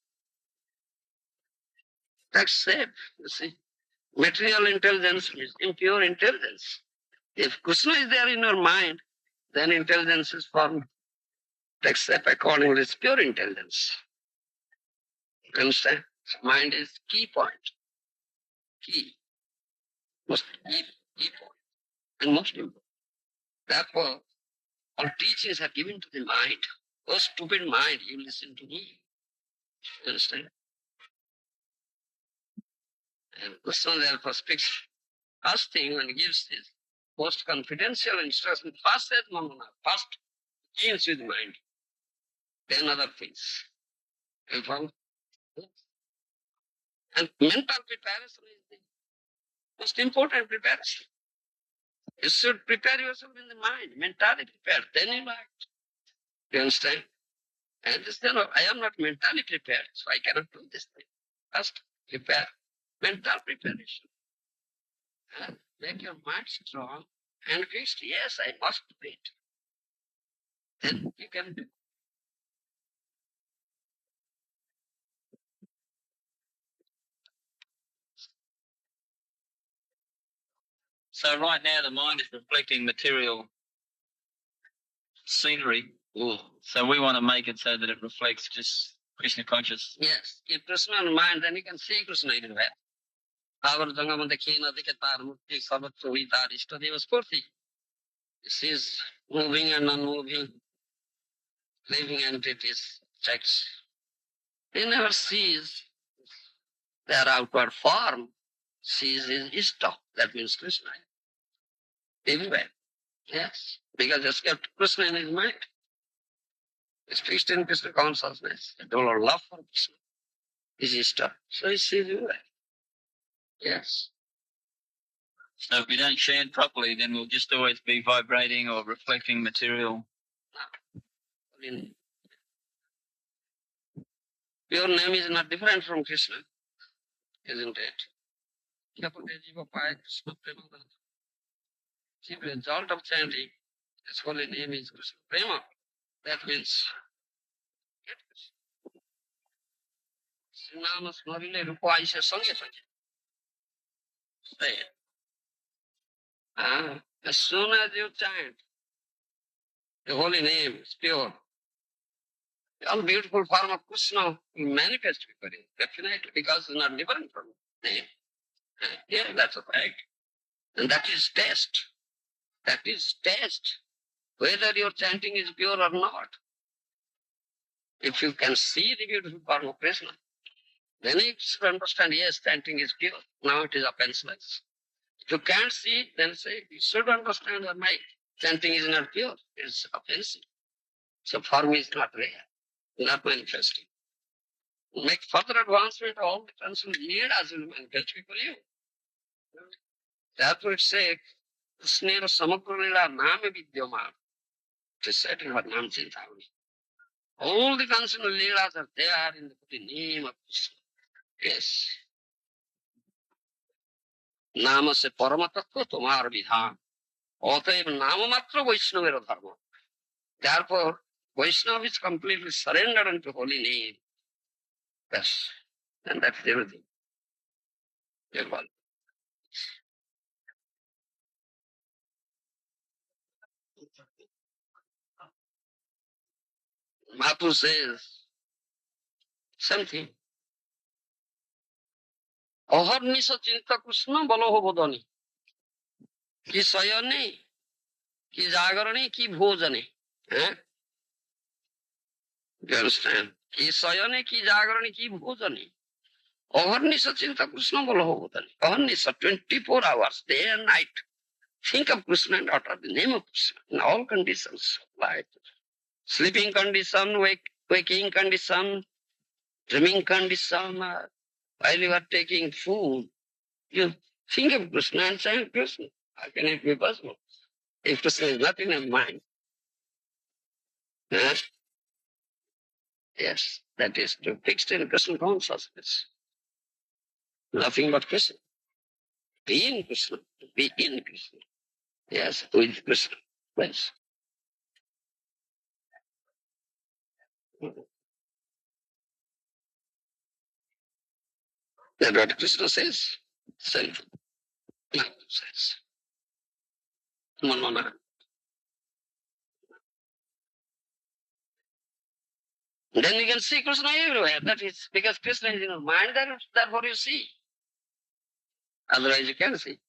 that's safe, you see. Material intelligence is impure intelligence. If Krishna is there in your mind, then intelligence is formed. Except accordingly, it's pure intelligence. You understand? Mind is key point. Key. Most key point. And most important. Therefore, all teachings are given to the mind. Oh, stupid mind, you listen to me. You understand? And Krishna therefore speaks first thing when he gives this most confidential instruction. First says, no. First deals with mind. Then other things. You follow? And mental preparation is the most important preparation. You should prepare yourself in the mind, mentally prepared, then you act. You understand? And this, I am not mentally prepared, so I cannot do this thing. First, prepare, mental preparation. And make your mind strong and fixed. Yes, I must do it. Then you can do. So right now the mind is reflecting material scenery. Mm. So we want to make it so that it reflects just Krishna conscious. Yes, keep Krishna in mind, then you can see Krishna everywhere. Our Jangamandakina Dikatar Mukti Sabatsuvitar Ishtadeva Spurti. This is moving and unmoving, living entities, checks. He never sees their outward form, sees his Ishta, that means Krishna. Everywhere. Yes. Because he's kept Krishna in his mind. He's fixed in Krishna consciousness. The total love for Krishna is Ishta. So he sees everywhere. Yes. So if we don't chant properly, then we'll just always be vibrating or reflecting material. I mean, your name is not different from Krishna, isn't it? The result of chanting, his holy name is Krishna Prema. That means Srinama Smarile Rupa Aisha Sangye Sangye. Say it. As soon as you chant, the holy name is pure. All beautiful form of Krishna will manifest before you, definitely, because it's not different from name. Yeah, that's a fact. And that is test. That is test. Whether your chanting is pure or not. If you can see the beautiful form of Krishna, then you should understand, yes, chanting is pure. Now it is offenseless. If you can't see, then say, you should understand that my chanting is not pure. It is offensive. So form is not rare, not manifesting. Make further advancement, all the concerned leaders will manifest before you. Therefore it says, Snera Samakrunila Nama Vidyama. It is said in Vadnam Chintamani. All the concerned leaders are there in the name of Krishna. Yes. Nama se paramatatva tomar vidhan. অতএব নামমাত্র বৈষ্ণবের ধর্ম. Therefore, Vaishnava is completely surrendered unto holy name. Yes. And that's everything. Mahaprabhu says something. অহর্নিশ চিন্তা কৃষ্ণ বলহ বোধনী কি শয়নে কি জাগরণে কি ভোজনে. You understand? কি শয়নে কি জাগরণে কি ভোজনে. অহর্নিশ চিন্তা Krishna বলহ বোধনী. অহর্নিশ 24 hours, day and night. Think of Krishna and utter the name of Krishna in all conditions of life. Sleeping condition, waking condition, dreaming condition, while you are taking food, you think of Krishna and chant Krishna. How can it be possible? If Krishna is not in your mind. Huh? Yes, that is to fix in Krishna consciousness. Nothing but Krishna. Be in Krishna. Be in Krishna. Yes, with Krishna. Yes. That's what Krishna says. Self. Now says. Manmana. Then you can see Krishna everywhere. That is because Krishna is in your mind, therefore you see. Otherwise you can't see.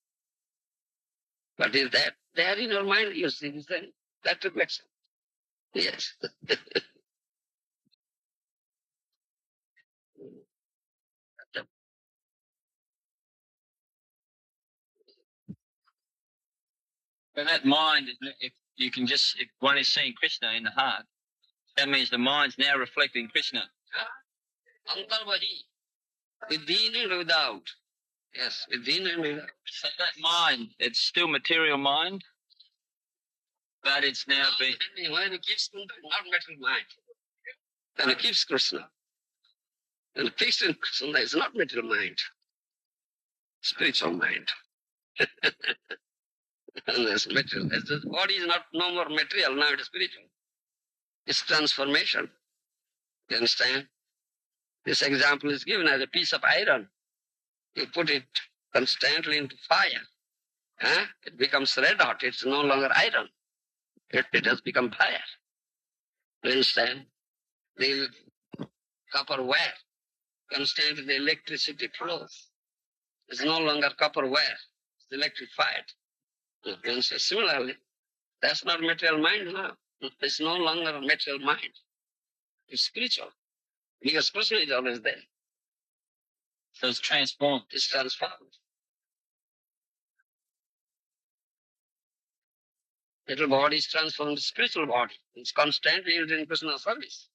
But is that there in your mind, you see that reflection. Yes. But that mind, if you can just, if one is seeing Krishna in the heart, that means the mind's now reflecting Krishna. Antarvahi. Within and without. Yes, within and without. So that mind, it's still material mind, but it's now being... When it keeps not material mind. When it keeps Krishna. When it fixed in Krishna, it's not material mind. Spiritual mind. And that's material. The body is not no more material, now it is spiritual. It's transformation. You understand? This example is given as a piece of iron. You put it constantly into fire. Huh? It becomes red hot. It's no longer iron. It has become fire. You understand? The copper wire. Constantly the electricity flows. It's no longer copper wire. It's electrified. You understand? Similarly, that's not material mind now. It's no longer material mind. It's spiritual. Because Krishna is always there. So it's transformed. It's transformed. Little body is transformed to spiritual body. It's constantly using Krishna's service.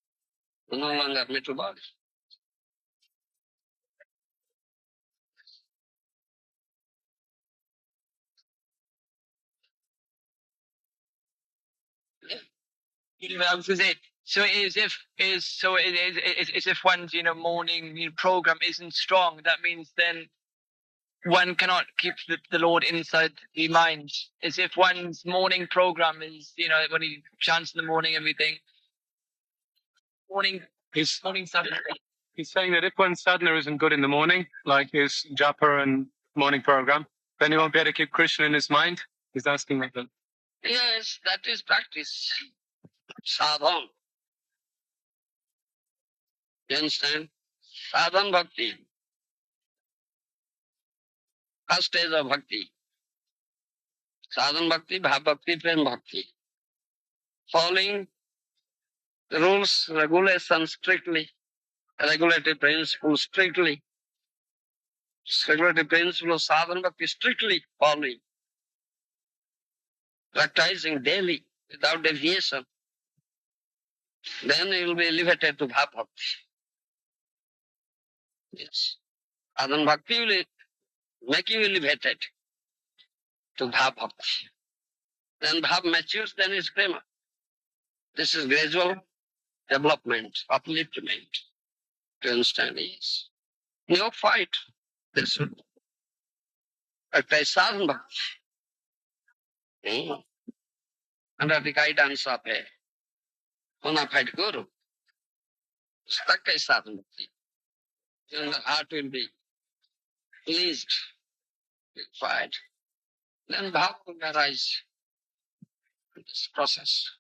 No longer mental body. Because it, so it is if is so it is it's if one's morning program isn't strong. That means then one cannot keep the Lord inside the mind. As if one's morning program is when he chants in the morning, everything morning He's, morning sadhana. he's saying that if one's sadhana isn't good in the morning, like his japa and morning program, then he won't be able to keep Krishna in his mind. He's asking like that. Yes, that is practice. Sadhan. You understand? Sadhan bhakti. First stage of bhakti. Sadhan bhakti, bhav bhakti, prem bhakti. Following the rules, regulations strictly. Regulatory principles strictly. Regulatory principle of sadhana bhakti strictly following. Practicing daily without deviation. Then you will be elevated to bhav bhakti. Yes. Sadhana bhakti will make you elevated to bhav bhakti. Then bhav matures, then is prema. This is gradual development, upliftment. To understand is no fight. This should practice sadhana bhakti. Under the guidance of a bona fide guru. Practice sadhana bhakti. Then the heart will be pleased, purified. Then bhav will arise in this process.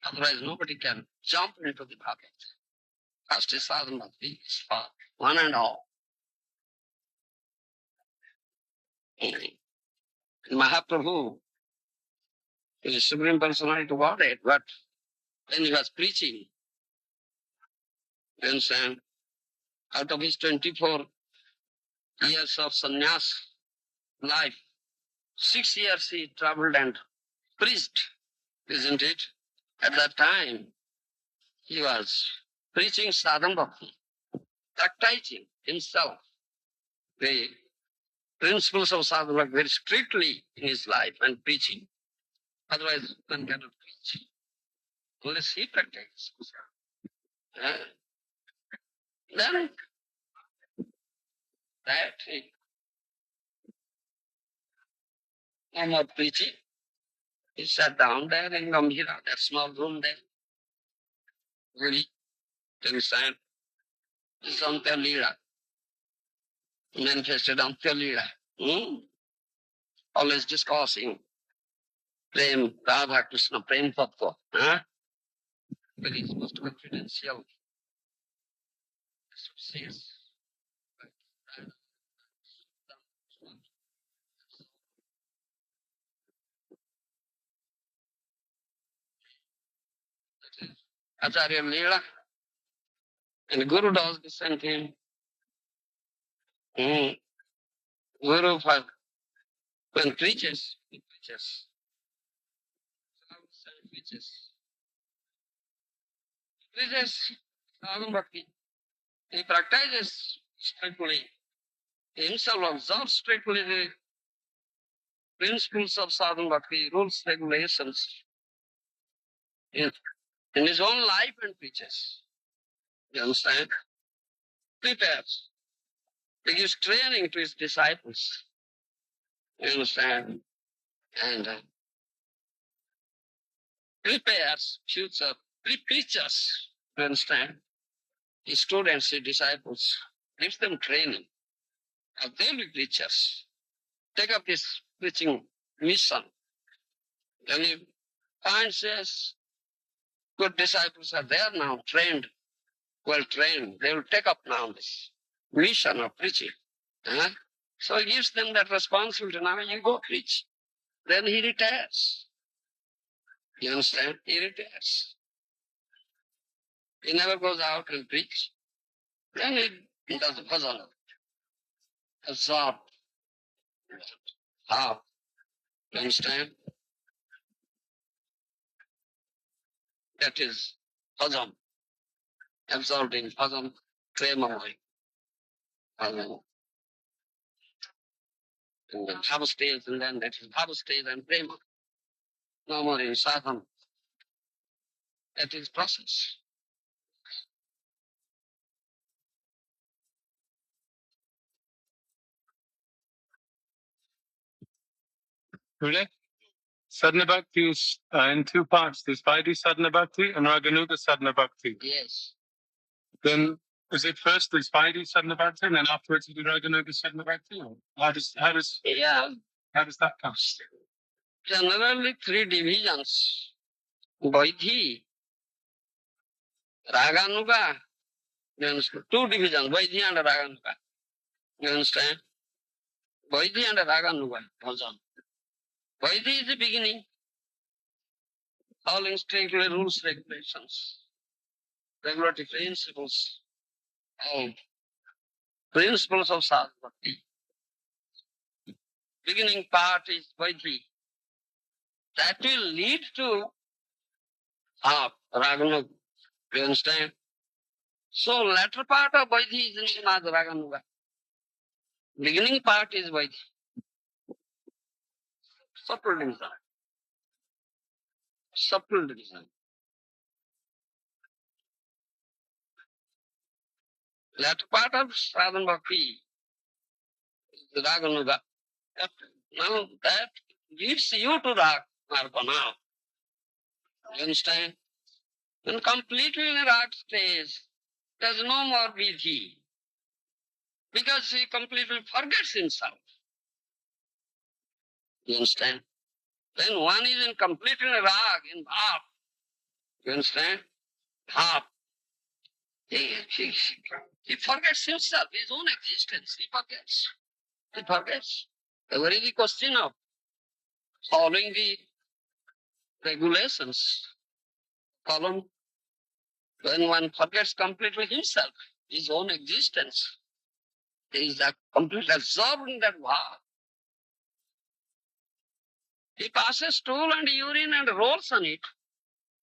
Otherwise, nobody can jump into the bhav. First is sadhana bhakti is for one and all. Mahaprabhu is the Supreme Personality of Godhead, but when he was preaching, you understand, out of his 24 years of sannyas life, 6 years he traveled and preached, isn't it? At that time, he was preaching sadhana bhakti, practicing himself the principles of sadhana very strictly in his life and preaching. Otherwise, one cannot preach unless he practices. Then that no more preaching. He sat down there in Gambhira, that small room there. Really, understand? This is Antya-lila, manifested Antya-lila. Always discussing Prem, Radha Krishna, Prem Tattva. Very most confidential associates. Acharya Leela, and Guru does the same thing. Guru, when preaches, he preaches. Preaches. Preaches sadhana bhakti. He practices strictly. He himself observes strictly the principles of sadhana bhakti, rules, regulations in his own life and preaches. You understand? Prepares. He gives training to his disciples. You understand? And prepares future preachers. You understand? His students, his disciples, gives them training. And they'll be preachers. Take up this preaching mission. Then he finds yes, good disciples are there now, trained, well trained. They will take up now this mission of preaching. So he gives them that responsibility. Now you go preach. Then he retires. You understand? He retires. He never goes out and preach. Then he does bhajan. Absorbed. How? You understand? That is bhajan. Absorbed in bhajan, premamai. And then bhava stage, and then that is bhava stage and prema. No more in sadhana. That is process. Correct? Sadhana Bhakti is in two parts. There's Vaidhi Sadhana Bhakti and Raganuga Sadhana Bhakti. Yes. Then is it first there's Vaidhi Sadhana Bhakti and then afterwards you do Raganuga Sadhana Bhakti? Or Yeah. how does that come? Generally three divisions. Vaidhi, Raganuga. You understand? Two divisions, Vaidhi and Raganuga. You understand? Vaidhi and Raganuga. Bhajan. Vaidhi is the beginning. Following strictly rules, regulations, regulatory principles, all principles of sadhana bhakti. Beginning part is Vaidhi. That will lead to Raganuga. You understand? So latter part of Vaidhi is known as Raganuga. Beginning part is Vaidhi. Subtle division. Subtle division. Latter part of sadhana bhakti is Raganuga. Now that leads you to Rag Marga now. You understand? When completely in the Rag stage, there's no more Vidhi. Because he completely forgets himself. You understand? When one is in completely Rag, in Bhav, you understand? Bhav. He forgets himself, his own existence. He forgets. He forgets. There is the question of following the regulations. Column. When one forgets completely himself, his own existence, he is completely absorbed in that bhav. He passes stool and urine and rolls on it.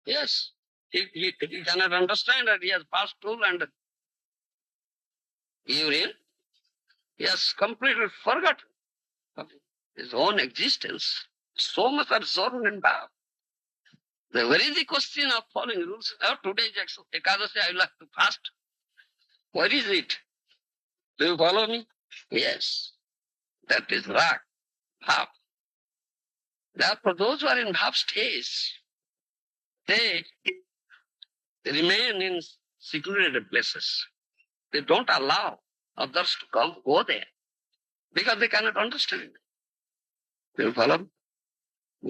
Yes, he cannot understand that he has passed stool and urine. He has completely forgotten of his own existence, so much absorbed in bhav. The very the question of following rules. Oh, today is Ekadasi, I will have to fast. What is it? Do you follow me? Yes. That is rag, bhav. Therefore, those who are in bhav stage, they remain in secluded places. They don't allow others to come, go there, because they cannot understand. Do you follow me?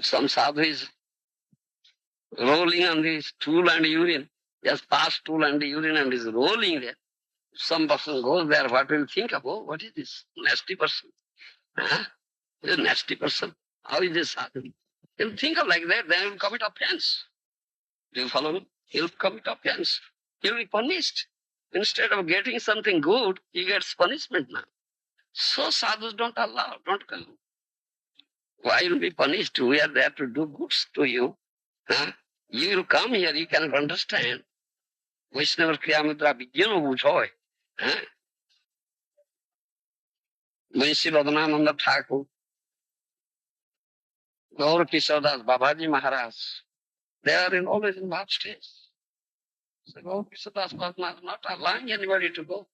Some sadhu is rolling on the stool and urine, just past stool and urine and is rolling there. Some person goes there, what will think about? What is this nasty person? Huh? This nasty person. How is this sadhu? He'll think of like that, then he'll commit offense. Do you follow me? He'll commit offense. He'll be punished. Instead of getting something good, he gets punishment now. So sadhus don't allow, don't come. Why will be punished? We are there to do goods to you. Huh? You will come here, you cannot understand. Vaishnava Kriyamudra Vijnana Bhujoy. Munshi Vadanananda Thakur, Gour Kishodas, Babaji Maharaj, they are always in bhav stage. So Gour Kishodas was not allowing anybody to go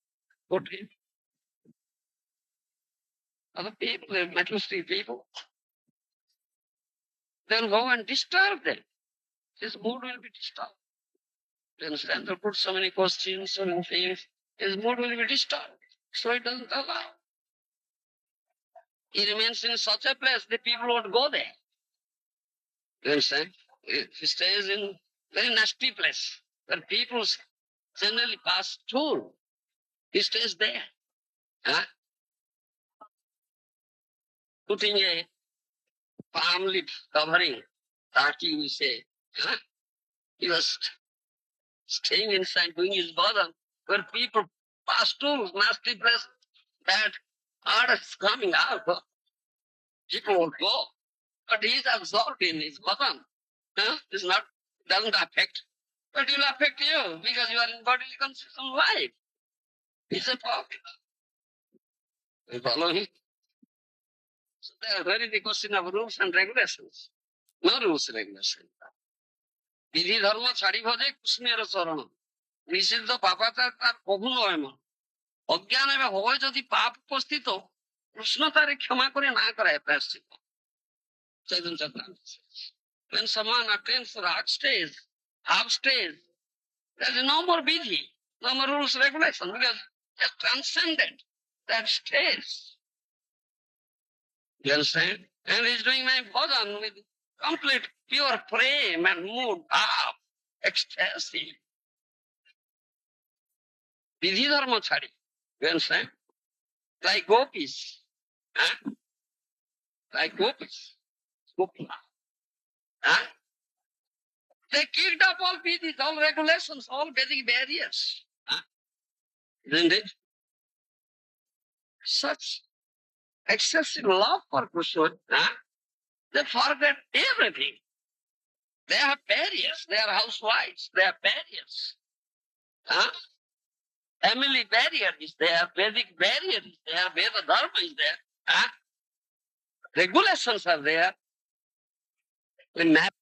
to him. Other people, the materialistic people, they will go and disturb them. His mood will be disturbed. You understand? They'll put so many questions, so many things. His mood will be disturbed. So he doesn't allow. He remains in such a place that people won't go there. You understand? He stays in very nasty place where people generally pass through. He stays there. Huh? Putting a palm leaf covering, taki we say. Huh? He was staying inside doing his bhajan where people pass through, nasty place, bad order is coming out. People won't go. But he is absorbed in his bhajan. Huh? It's not, doesn't affect. But it will affect you because you are in bodily consistent life. It's a problem. You follow me? So there is the question of rules and regulations. No rules and regulations. বিধি ধর্ম ছাড়ি ভজে কৃষ্ণের চরণ নিষিদ্ধ পাপাচার তার প্রভু নয় মন অজ্ঞান এবং হয় যদি পাপ উপস্থিত কৃষ্ণ তারে ক্ষমা করে না করায় প্রায়শ্চিত্ত চৈতন্য চক্রান্ত when someone attains the rag stage, half stage, there is no more vidhi, no more rules regulation because he has transcended that stage. You understand? And he is doing my bhajan with complete pure prem and mood, bhav, ecstasy. Vidhi dharma chari. You understand? Like gopis. Huh? Like gopis. Gopala. Huh? They kicked up all vidhis, all regulations, all Vedic barriers. Huh? Isn't it? Such excessive love for Krishna, huh? They forget everything. They have barriers. They are housewives. They have barriers. Huh? Family barrier is there. Vedic barrier is there. Veda dharma is there. Huh? Regulations are there. We map